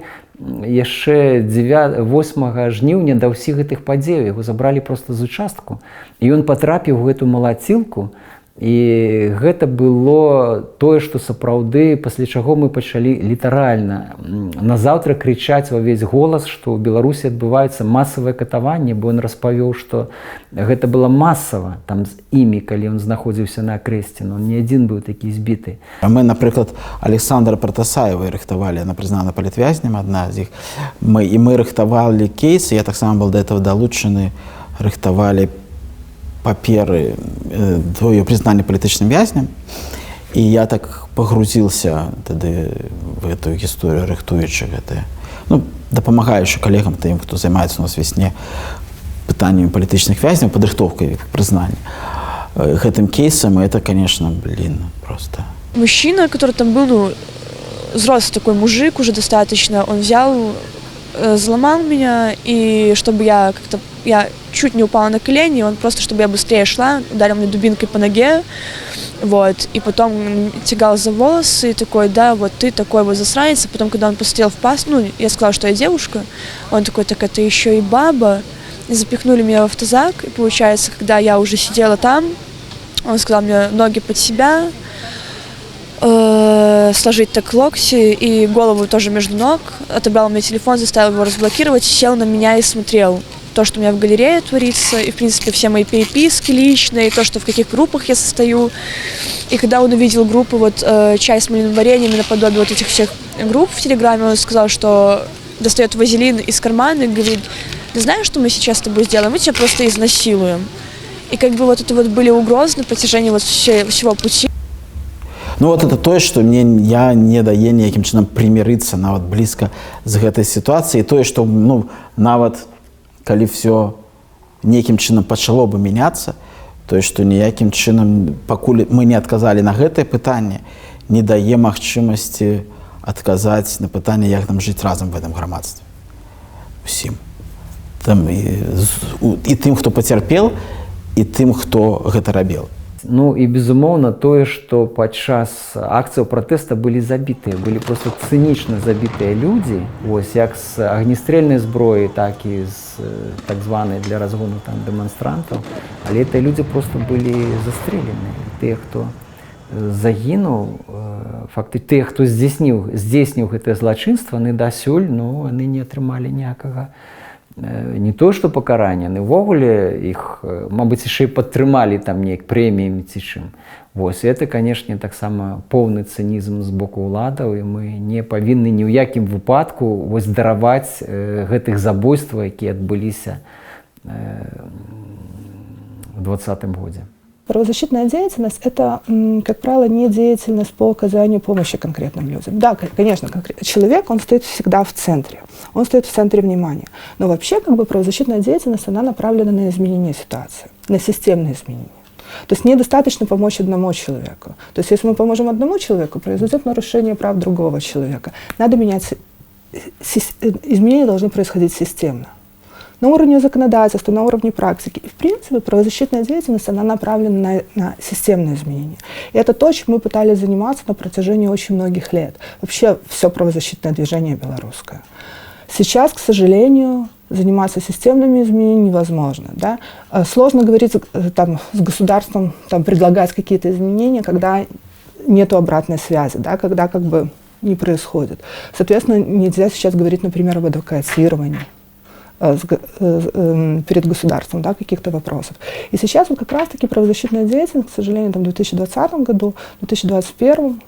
яшчэ 8 жніўня да ўсіх гэтых падзеяў. Яго забралі просто з участку. І ён патрапіў у гэту малацілку. І гэта было тое, што сапраўды, пасля чаго мы пачалі літаральна назаўтра крычаць ва ўвесь голас, што ў Беларусі адбываецца масавае катаванне, бо ён распавёў, што гэта было масава там з імі, калі ён знаходзіўся на акрэсце, но не адзін быў такі збіты. Мы, напрыклад, Александра Пратасаева рыхтавалі, яна прызнана палітвязнем, адна з іх. Мы рыхтавалі кейсы, я таксама был да этого далучаны, рыхтавалі паперы до ее признания политичным вязнем, и я так погрузился тады в эту историю, рыхтуючи гэта, ну, дапамагаючы коллегам, тем, кто занимается у нас весне пытаниями политичных вязней, подрыхтовкой признания. Гэтым кейсом, это, конечно, просто. Мужчина, который там был, ну, взрослый такой мужик уже достаточно, он взял, взломал меня, и чтобы я чуть не упала на колени, он просто, чтобы я быстрее шла, ударил мне дубинкой по ноге, вот, и потом тягал за волосы, и такой, да, вот ты такой вот засранец, а потом, когда он посмотрел в паспорт, ну, я сказала, что я девушка, он такой, так это еще и баба, и запихнули меня в автозак, и получается, когда я уже сидела там, он сказал мне ноги под себя, сложить так локти и голову тоже между ног, отобрал мне телефон, заставил его разблокировать, сел на меня и смотрел то, что у меня в галерее творится, и, в принципе, все мои переписки личные, то, что в каких группах я состою. И когда он увидел группу вот «Чай с малиновым вареньем» наподобие вот этих всех групп в Телеграме, он сказал, что достает вазелин из кармана и говорит: ты знаешь, что мы сейчас с тобой сделаем? Мы тебя просто изнасилуем. И как бы вот это вот были угрозы на протяжении вот всего пути. Ну вот это то, что я не дае ніякім чынам прымірыцца нават блізка з гэтай сітуацыяй, тое, што, ну, нават калі все нейкім чынам пачало бы мяняцца, тое, што ніякім чынам, пакуль мы не адказалі на гэтае пытанне, не дае магчымасці адказаць на пытанне, як нам жыць разам в гэтым грамадстве. Усім. Там і тым, хто пацярпеў, і тым, хто гэта рабіў. Ну і безумоўна тое, што падчас акцыяў пратэста былі забітыя, былі проста цынічна забітыя людзі, вось як з агнестрэльнай зброі, так і з так званай для разгону там дэманстрантаў, але гэтыя людзі проста былі застрэлены. Тыя, хто загінуў, фактычна тыя, хто здзейсніў гэтае злачынства, яны дасюль, ну, яны не атрымалі ніякага не то, што пакарання, увогуле іх, мабыць, яшчэ і падтрымалі там неяк прэміямі ці чым. Вось, гэта, канешне, таксама поўны цынізм з боку ўладаў, і мы не павінны ні ў якім выпадку вось дараваць гэтых забойстваў, якія адбыліся ў 2020 годзе. Правозащитная деятельность – это, как правило, не деятельность по оказанию помощи конкретным людям. Да, конечно, человек, он стоит всегда в центре, он стоит в центре внимания. Но вообще, как бы, правозащитная деятельность, она направлена на изменение ситуации, на системные изменения. То есть недостаточно помочь одному человеку. То есть если мы поможем одному человеку, произойдет нарушение прав другого человека. Надо менять, изменения должны происходить системно. На уровне законодательства, на уровне практики. И, в принципе, правозащитная деятельность, она направлена на системные изменения. И это то, чем мы пытались заниматься на протяжении очень многих лет. Вообще, все правозащитное движение белорусское. Сейчас, к сожалению, заниматься системными изменениями невозможно. Да? Сложно говорить там, с государством, там, предлагать какие-то изменения, когда нет обратной связи, да? Когда как бы не происходит. Соответственно, нельзя сейчас говорить, например, об адвокатировании перед государством, да, каких-то вопросов. И сейчас вот как раз-таки правозащитная деятельность, к сожалению, там, в 2020 году, в 2021,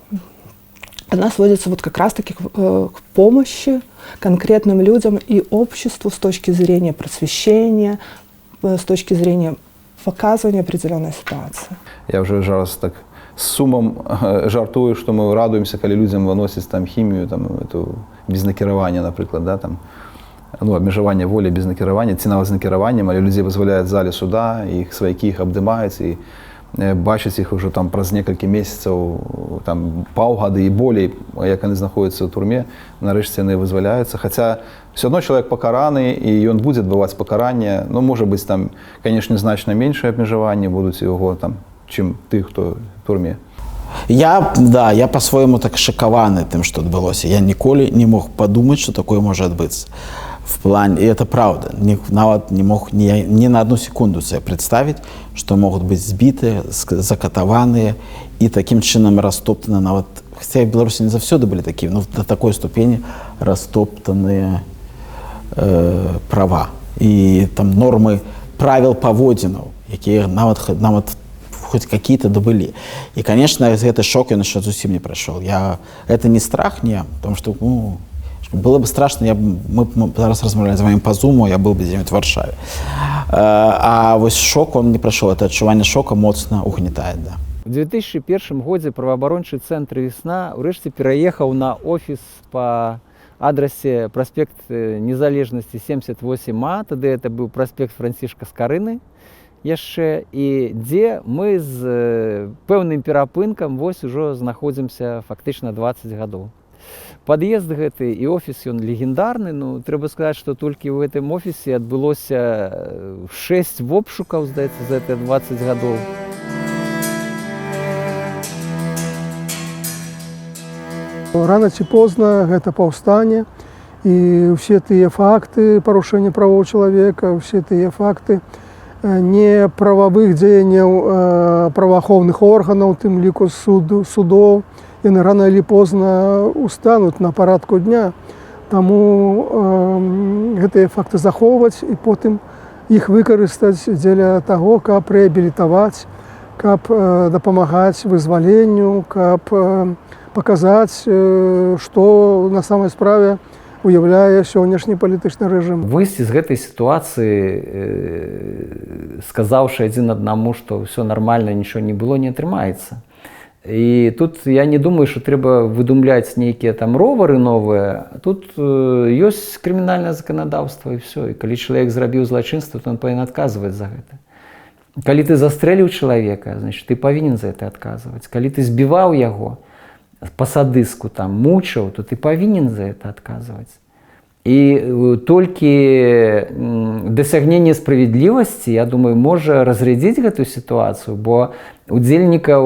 она сводится вот как раз-таки к помощи конкретным людям и обществу с точки зрения просвещения, с точки зрения показывания определенной ситуации. Я уже раз так с сумом жартую, что мы радуемся, когда людям выносят там химию, там, эту, без накирования, например, да, там, абмежавання волі без накіравання, ці нават з накіраваннем, але людзей вызваляюць з залі суда, іх сваякі іх абдымаюць і бачыць іх ужо там праз некалькі месяцаў, там паўгады і болей, як яны знаходзяцца ў турме, нарэшце яны вызваляюцца. Хаця все адно чалавек пакараны і ён будзе адбываць пакаранне, ну, можа быць, там, канешне, значна меншае абмежаванне будуць яго там, чым тых, хто ў турме. Я по-свойму так шакаваны тым, што адбылося. Я ніколі не мог падумаць, што такое можа адбыцца. В плане, и это правда, нават не мог ни на одну секунду себе представить, что могут быть сбиты, закатаваныя и таким чином растоптаны нават, хотя в Беларуси не завсёды были такие, но до такой ступени растоптаныя права и там нормы правил паводзінаў, якія нават хоть какие-то добыли. И, конечно, гэты шок ён яшчэ зусім не прайшоў. Это не страх, не, потому что, было бы страшно, мы зараз размаўлялі з вами по зуму, я был бы где-нибудь в Варшаве. А вось шок, он не прайшоў, это адчуванне шока моцна угнетает, да. У 2001 годзе праваабарончы цэнтр «Весна» урэшце пераехаў на офіс па адрасе праспект Незалежнасці 78А, тады это быў праспект Францішка Скарыны яшчэ, і дзе мы з пэўным перапынкам вось ужо знаходзімся фактычна 20 гадоў. Пад'езд гэты і офіс ён легендарны, ну трэба сказаць, што толькі ў гэтым офісе адбылося 6 обшукаў, здаецца, за гэтыя 20 гадоў. Рано ці позна гэта паўстане, і ўсе тыя факты парушэння правоў чалавека, ўсе тыя факты неправавых дзеянняў праваахоўных органаў, тым ліку судоў, яны рано или позна устанут на парадку дня. Таму гэтыя факты захоўваць і потым іх выкарыстаць дзеля таго, каб рэабілітаваць, каб дапамагаць вызваленню, каб паказаць, што на самай справе уяўляе сённяшні палітычны рэжым. Выйсці з гэтай сітуацыі, сказаўшы адзін аднаму, што ўсё нармальна, нічого не было, не атрымаецца. І тут я не думаю, што трэба выдумляць нейкія там ровары новыя. Тут ёсць крымінальнае заканадаўства і ўсё. І калі чалавек зрабіў злачынства, то ён павінен адказваць за гэта. Калі ты застрэліў чалавека, значит, ты павінен за гэта адказваць. Калі ты збіваў яго па садыску, там, мучыў, то ты павінен за гэта адказваць. І толькі дасягненне справядлівасці, я думаю, можа разрядзіць гэтую сітуацыю, бо удзельнікаў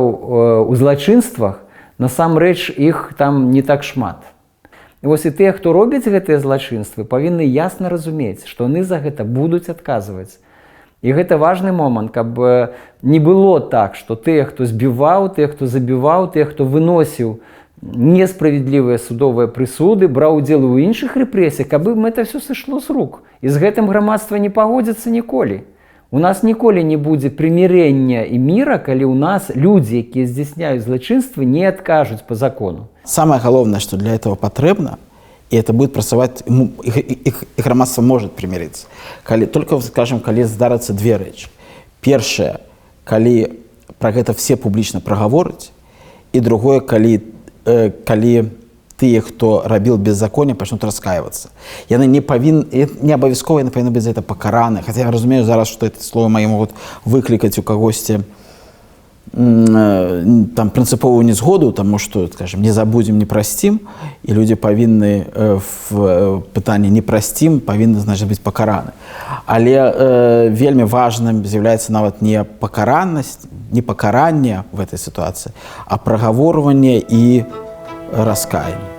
у злачынствах насамрэч іх там не так шмат. І вось і тыя, хто робяць гэтыя злачынствы, павінны ясна разумець, што яны за гэта будуць адказваць. І гэта важны момант, каб не было так, што тыя, хто збіваў, тыя, хто забіваў, тыя, хто выносіў несправядлівыя судовыя прысуды, браў удзел у іншых рэпрэсіях, каб ім это все сышло з рук. І з гэтым грамадства не пагодзіцца ніколі. У нас ніколі не будзе прымірэння і міра, калі ў нас людзі, якія здзяйсняюць злачынствы, не адкажуць по закону. Самое галоўнае, што для этого патрэбна, и это будет працаваць, і грамадства может примириться. Только, скажем, калі здарыцца две рэчы. Першае, калі пра гэта все публічна прагавораць, і другое, калі тыя, хто рабіў беззаконне, пачнуць раскаивацца. Яны не абавязкова яны павінны быць за это пакараны. Хаця я разумею зараз, што это слово мои могуць выклікаць у кагосьці там прынцыповую незгоду, таму што, скажем, не забудзем, не прасцім, і людзі павінны в пытанні не прасцім, павінны, значыць, быць пакараны. Але вельмі важным з'яўляецца нават не пакараннасць, не пакаранне в этой сітуацыі, а прагаворванне і раскаянне.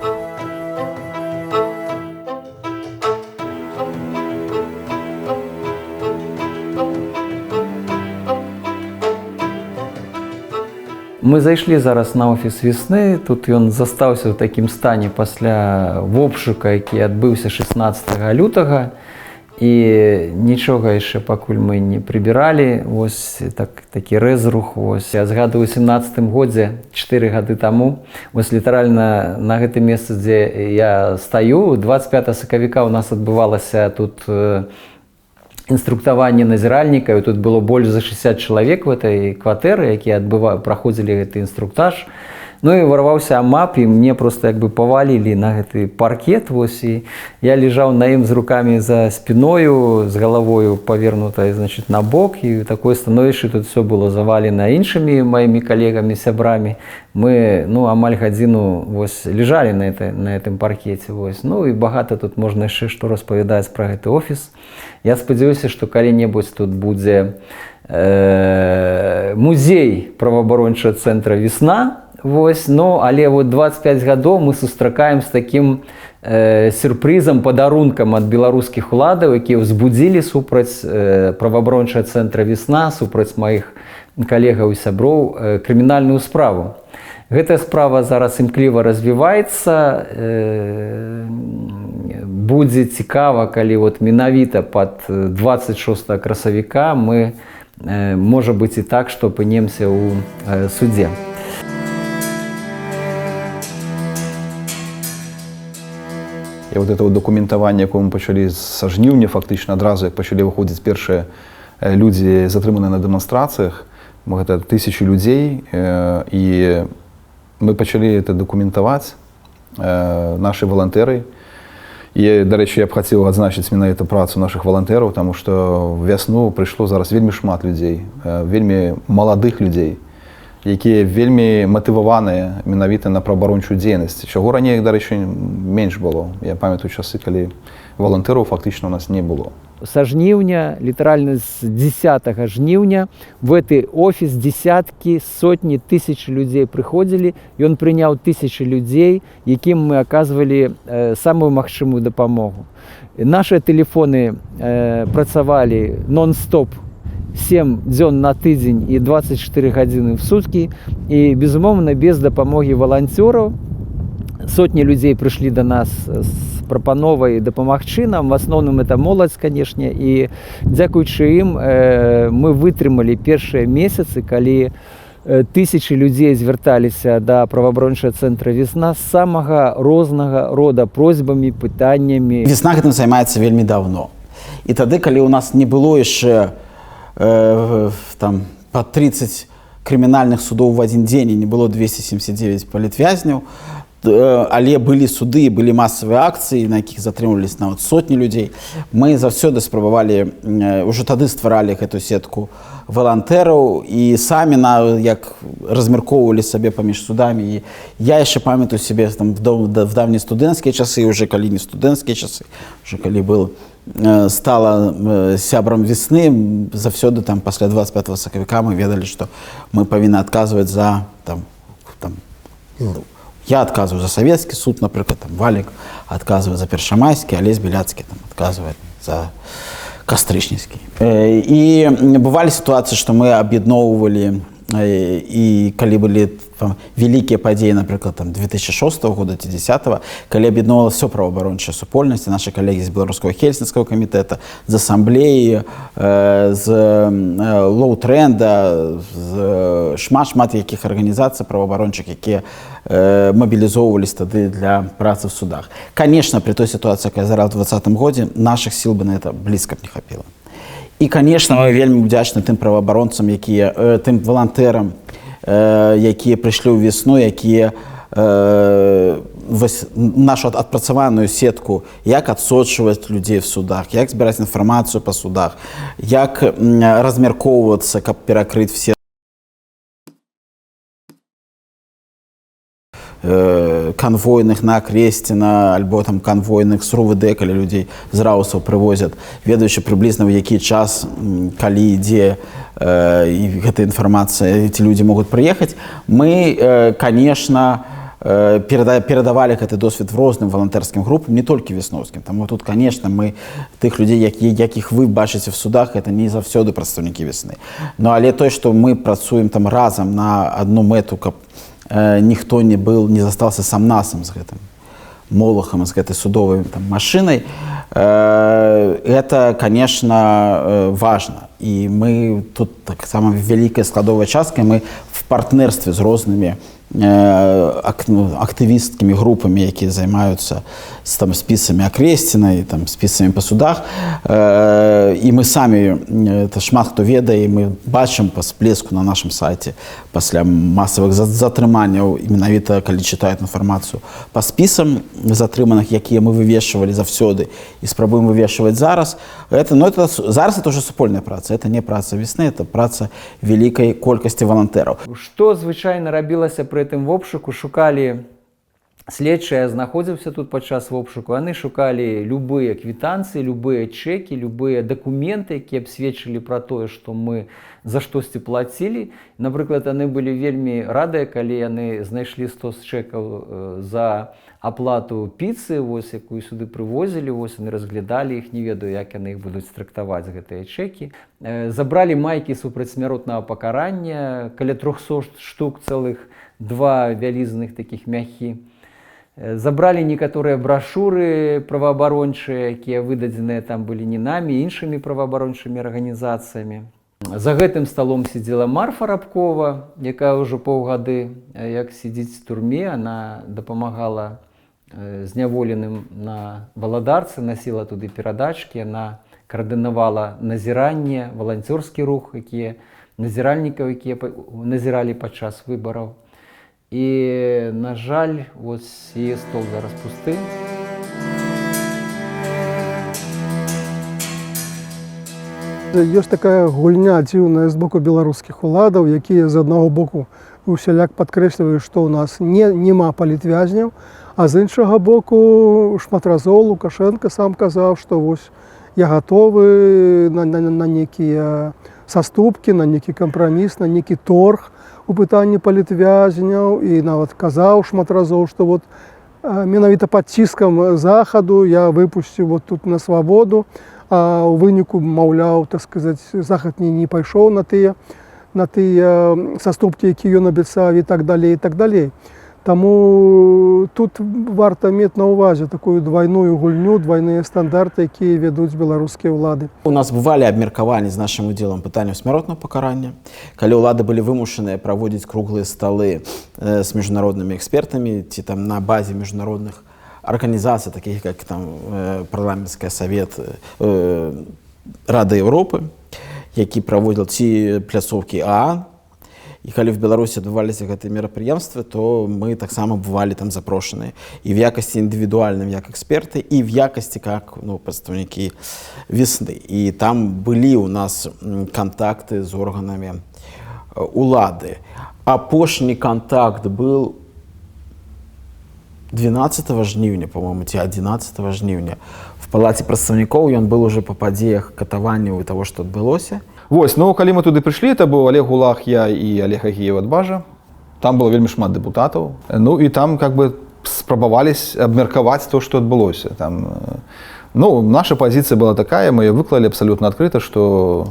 Мы зайшлі зараз на офіс «Весны», тут ён застаўся ў такім стане пасля обшука, які адбыўся 16 лютага, і нічога яшчэ пакуль мы не прыбіралі. Вось такі рэзрух. Я згадываю, у 17 годзе, 4 гады таму, вось літаральна на гэтым месцы, дзе я стаю, 25 сакавіка у нас адбывалася тут інструктаванне назіральнікаў, і тут было больш за 60 чалавек в этой кватэры, якія праходзілі гэты інструктаж. Ну і ворваўся амап, і мне просто як бы павалілі на гэты паркет, вось, і я лежаў на ім з рукамі за спіною, з галавою павернутай, значит, на бок, і такое становішча тут все было завалена іншымі маімі калегамі, сябрамі. Мы, ну, амаль гадзіну вось лежалі на гэтым паркеце, вось. Ну і багата тут можна яшчэ што распавядаць пра гэты офіс. Я спадзяюся, што калі-небудзь тут будзе музей праваабарончага цэнтра «Весна», вось, ну, але вот 25 гадоў мы сустракаем з такім сюрпрызам, падарункам ад беларускіх уладаў, якія ўзбудзілі супраць праваабарончага цэнтра «Весна», супраць маіх калегаў і сяброў крымінальную справу. Гэтая справа зараз імкліва развіваецца. Будзе цікава, калі вот менавіта пад 26 красавіка мы, можа быць і так, што апынемся ў судзе. І вот это дакументаванне, якое мы пачалі са жніўня, фактычна адразу, як пачалі выходзіць першыя людзі, затрыманыя на дэманстрацыях, гэта 1000 людзей, і мы пачалі это дакументаваць, нашы валантэры. І, дарэчы, я б хацеў адзначыць менавіта працу нашых валантэраў, таму што вясну прыйшло зараз вельмі шмат людзей, вельмі маладых людзей, якія вельмі матываваныя менавіта на праабарончую дзейнасць. Чаго раней, дарэчы, менш было. Я памятаю часы, калі валантэраў фактычна у нас не было. Со жніўня, літаральна з 10 жніўня, в гэты офіс десяткі, сотні, тысячы людзей прыходзілі. Ён прыняў тысячы людзей, якім мы аказвалі самую магчымую дапамогу. Нашы тэлефоны працавалі нон-стоп 7 дзён на тыдзень і 24 гадзіны в суткі. І, безумоўна, без дапамогі валанцёраў сотні людзей прыйшлі да нас з прапановай дапамагчы нам. В асноўным это моладзь, канешне, і дзякуючы ім мы вытрымалі першыя месяцы, калі тысячы людзей звярталіся да праваабарончага цэнтра «Весна» з самага рознага рода просьбамі, пытаннямі. «Весна» гэтым займаецца вельмі давно. І тады, калі ў нас не было яшчэ там по 30 крымінальных судоў в адзін дзень і не было 279 палітвязняў, але былі суды, былі масавыя акцыі, на якіх затрымліваліся нават сотні людзей. Мы заўсёды спрабавалі, ўжо тады стваралі гэту сетку валантэраў і самі як размяркоўвалі сабе паміж судамі. І я яшчэ памятаю сябе в давнія студэнцкія часы, уже калі не студэнцкія часы, уже калі стала сябрам «Весны», заўсёды там пасля 25 сакавіка мы ведалі, што мы павінны адказваць за я адказваю за савецкі суд, напрыклад, Валік адказвае за першамайскі, Алесь Беляцкі адказвае за кастрычніцкі. І бывалі сітуацыі, што мы аб'ядноўвалі, і калі былі вялікія падзеі, напрыклад, 2006 года ці 2010, калі аб'ядноўвала ўсё праваабарончая супольнасць, нашы калегі з беларускага хельсінскага камітэта, з асамблеі, з лоу-тренда, з шмат якіх арганізацый праваабарончых, якія мабілізоўваліся тады для працы в судах. Конечно, при той сітуацыі, якая зараз у 2020 годзе, нашых сіл бы на это блізка б не хапіла. І, конечно, мы вельмі удзячны тым праваабаронцам, тым валантэрам, якія прыйшлі ў «Весну», якія нашу адпрацаваную сетку, як адсочваць людзей в судах, як збіраць інфармацыю па судах, як размяркоўвацца, каб перакрыць все канвойных на Акресціна, альбо там канвойных з РУВД, калі людзей з раусаў прывозят, ведаючы прыблізна ў які час, калі ідзе гэтая інфармацыя, эти людзі могуць прыехаць. Мы, конечно, перадавалі гэты досвед в розным валантэрскім групам, не толькі весноўскім. Таму тут, конечно, мы тых людзей, якіх вы бачыце в судах, это не заўсёды прадстаўнікі «Весны». Но але той, што мы працуем там разам на одну мэту, каб ніхто не застаўся сам-насам з гэтым молохам, з гэтай судовай машынай, это, конечно, важна. І мы тут таксама вялікай складовай часткай, мы в партнерстве з рознымі актывісткімі групамі, якія займаюцца там спісамі Акрэсціна, там спісамі па судах. І мы самі, шмат хто ведае, мы бачым па сплеску на нашым сайце пасля масавых затрыманняў, менавіта калі чытаюць інфармацыю па спісам затрыманых, якія мы вывешвалі заўсёды і спрабуем вывешваць зараз. Зараз это ўжо супольная праца, это не праца весны, это праца вялікай колькасці валантэраў. Што звычайна рабілася пры гэтым вобшуку? Шукалі следчыя, знаходзіўся тут падчас вобшуку, яны шукалі любыя квітанцыі, любыя чэкі, любыя дакументы, якія б сведчылі пра тое, што мы за штосьці плацілі. Напрыклад, яны былі вельмі радыя, калі яны знайшлі 100 чэкаў за аплату піцы, якую сюды прывозілі, яны разглядалі іх, не ведаю, як яны іх будуць трактаваць, гэтыя чэкі. Забралі майкі супрацьсмяротнага пакарання, каля 300 штук, цэлых 2 вялізных такіх мяхі. Забралі некаторыя брашуры праваабарончыя, якія выдадзеныя там былі не намі, іншымі праваабарончымі арганізацыямі. За гэтым сталом сидзела Марфа Рабкова, якая ўжо паўгады як сидзіць в турме, она дапамагала зняволеным на Валадарцы, насіла туды перадачкі, она каардынавала назіранне, валанцёрскі рух, назіральнікаў, якія назіралі падчас выбараў. І, на жаль, яе стол зараз пусты. Ёсць такая гульня дзіўная з боку беларускіх уладаў, якія з аднаго боку усяляк падкрэсліваюць, што ў нас няма палітвязняў, а з іншага боку шмат разоў Лукашенко сам казаў, што вось я гатовы на нейкія саступкі, на нейкі кампраміс, на нейкі торг у пытанні палітвязняў, і нават казаў шмат разоў, што вот менавіта пад ціскам захаду я выпусціў тут на свабоду, а ў выніку, маўляў, так сказаць, захад не пайшоў на тыя саступкі, якія ён абяцаў, і так далей, і так далей. Таму тут варта мець на ўвазе такую двайную гульню, двайныя стандарты, якія вядуць беларускія ўлады. У нас бывалі абмеркаванні з нашым удзелам пытанняў смяротнага пакарання, калі ўлады былі вымушаныя праводзіць круглыя сталы з міжнароднымі экспертамі ці там на базе міжнародных арганізацый, такіх як там парламенцкая савет Рады Еўропы, які праводзіў ці пляцоўкі ААН. І калі в Беларусі адбываліся гэтыя мерапрыемствы, то мы таксама бывалі там запрошаныя і в якасці індывідуальным як эксперты, і в якасці як прадстаўнікі весны. І там былі ў нас кантакты з органамі улады. Апошні кантакт был 12 жніўня, по-моему, ці 11 жніўня. В палаце прадстаўнікоў ён был уже па падзеях катаванняў і таго, што адбылося. Вось, ну, калі мы туды прыйшлі, это быў Олег Гулах, я і Олег Агіев ад Бажа. Там было вельмі шмат дэпутатаў. Ну, і там как бы спрабавались абмеркаваць то, што адбылося. Там, ну, наша пазіцыя была такая, мы ее выклалі абсалютна адкрыта, што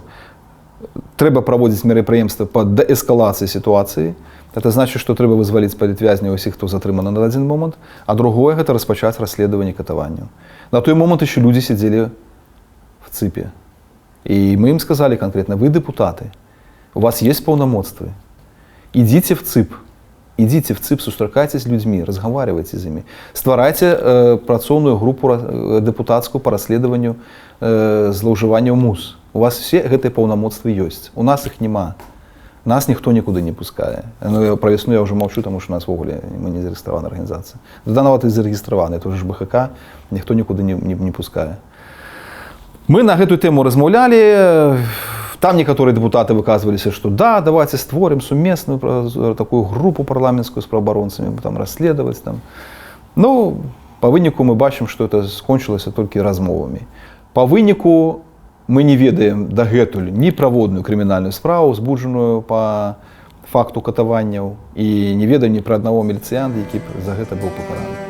трэба праводзіць мерапрыемствы па дээскалацыі сітуацыі. Это значит, што трэба вызваліць палітвязняў усіх, хто затрыманы на адзін момант, а другое гэта распачаць расследаванне катаванняў. На той момант еще людзі сидзелі в ЦИПе. И мы им сказали конкретно: вы депутаты, у вас есть полномочия, идите в ЦИП, сустракайтесь с людьми, разговаривайте с ними, стварайте працоўную группу депутатскую по расследованию злоўжывання МУС. У вас все гэтыя полномочия есть, у нас их нема. Нас никто никуда не пускае. Ну, про весну я уже молчу, потому что у нас в оголе мы не зарегистрованная организация. Да нават и зарегистрованная, это уже БХК, никто никуда не пускае. Мы на гэтую тему размаўлялі, там некаторыя дэпутаты выказваліся, што да, давайте створым сумесную такую групу парламенцкую з праваабаронцамі, там расследаваць там. Ну, па выніку мы бачым, што это скончылася толькі размовамі. Па выніку мы не ведаем дагэтуль ні праводную крымінальную справу, узбуджаную па факту катаванняў, і не ведаем ні пра аднаго міліцыянта, які за гэта быў пакараны.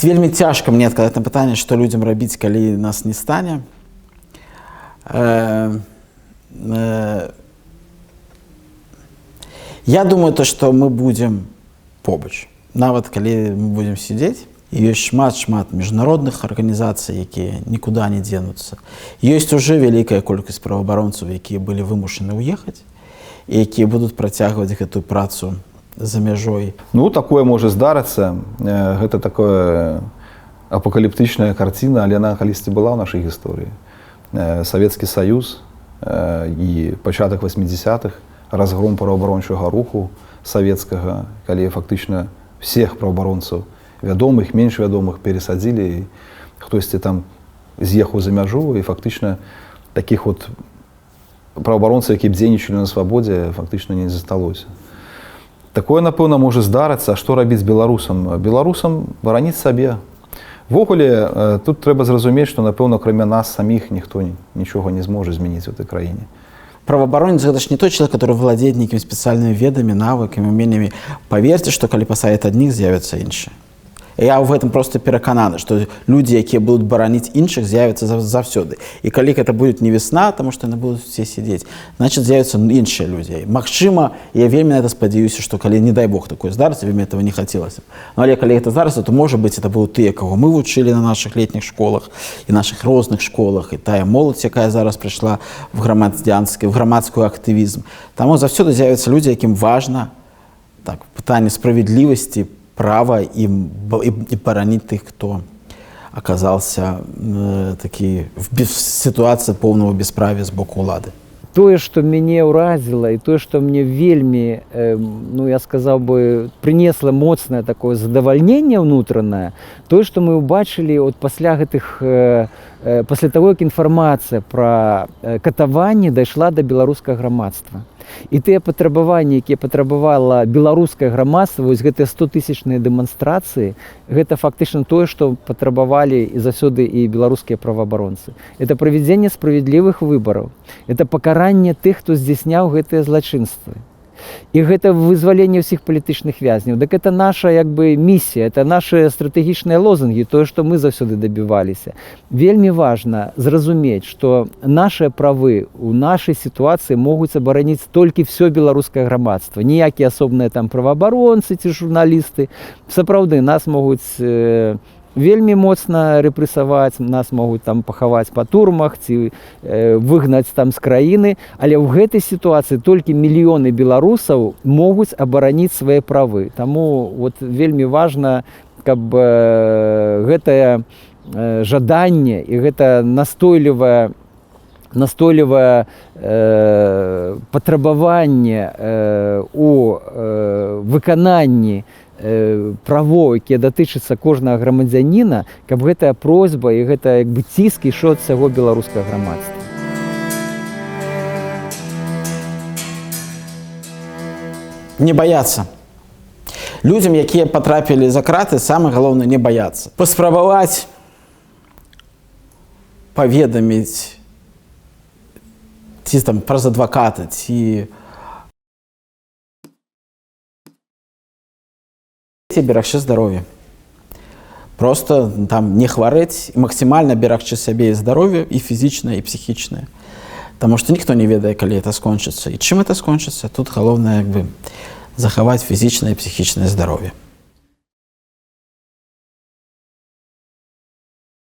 Вельмі цяжка мне адказаць на пытанне, што людзям рабіць, калі нас не стане. Я думаю, што мы будзем побач. Нават калі мы будзем сидзець і ёсць шмат міжнародных арганізацый, якія нікуды не дзенуцца. Ёсць уже вялікая колькасць праваабаронцаў, якія былі вымушаны ўехаць і якія будуць працягваць гэтую працу за мяжой. Ну, такое можа здарыцца. Гэта такое апакаліптычная карціна, але яна калісьці была ў нашай гісторыі. Савецкі Саюз і пачатак 80-х, разгром праваабарончага руху савецкага, калі фактычна всех праваабаронцаў, вядомых, менш вядомых, перасадзілі, і хтосьці там з'ехаў за мяжу, і фактычна такіх от праваабаронцаў, які б дзейнічалі на свабодзе, фактычна не засталося. Такое, напэўна, можа здарыцца, а што рабіць беларусам? Беларусам бараніць сабе. Ввогуле, тут трэба зразумець, што, напэўна, акрамя нас саміх ніхто нічога не зможа змяніць у этой краіне. Праваабаронец — гэта ж не той человек, который владеет некими специальными ведами, навыками, умениями. Поверьте, что калі пасадзяць адних, з'явяцца іншыя. Я в этом просто перакананы, што людзі, якія будуць бараніць іншых, з'явяцца заўсёды. І калі гэта будзе не весна, таму што яны будуць все сидзець, значит, з'явяцца іншыя людзі. Магчыма, я вельмі на это спадзяюся, што калі, не дай Бог, такое здарыцца, вельмі этого не хацелася б. Но але калі гэта здарыцца, то, можа быць, это будуць тыя, каго мы вучылі на наших летніх школах і наших розных школах, і тая моладзь, якая зараз прыйшла в грамадскую актывізм. Таму заўсёды з'явяцца людзі, якім важна пытанне справядлівасці, права і бараніць тых, хто аказаўся в сітуацыі поўнага бесправя з боку ўлады. Тое, што мяне ўразіла, і тое, што мне вельмі, ну, я сказаў бы, прынесла моцнае такое задавальненне ўнутранае, тое, што мы ўбачылі от пасля гэтых, пасля таго, як інфармацыя пра катаванні дайшла да беларускага грамадства. І тыя патрабаванні, якія патрабавала беларускае грамадства, вось гэтыя 100-тысячныя дэманстрацыі, гэта фактычна тое, што патрабавалі і заўсёды і беларускія праваабаронцы. Это правядзенне справядлівых выбараў. Это пакаранне тых, хто здзяйсняў гэтыя злачынствы. І гэта вызваленне ўсіх палітычных вязняў. Дык это наша місія, это наши стратэгічныя лозунгі, тое, што мы заўсёды дабіваліся. Вельмі важна зразумець, што нашыя правы ў нашай сітуацыі могуць абараніць толькі ўсё беларускае грамадства. Ніякія асобныя там праваабаронцы ці журналісты. Сапраўды, нас могуць вельмі моцна рэпрэсаваць, нас могуць там пахаваць па турмах ці выгнаць там з краіны, але ў гэтай сітуацыі толькі мільёны беларусаў могуць абараніць свае правы. Таму вот вельмі важна, каб гэтае жаданне і гэта настойлівае патрабаванне у выкананні правоў, якія датычацца кожнага грамадзяніна, каб гэтая просьба і гэта ціск ішоў ад усяго беларускага грамадства. Не баяцца. Людзям, якія патрапілі за краты, самае галоўнае не баяцца. Паспрабаваць паведаміць ці там праз адваката, ці берагчы здароўе. Просто там не хварэць, максімальна берагчы сябе і здароўе, і фізічнае, і псіхічнае. Таму што ніхто не ведае, калі это скончыцца. І чым это скончыцца? Тут галоўнае захаваць фізічнае і псіхічнае здароўе.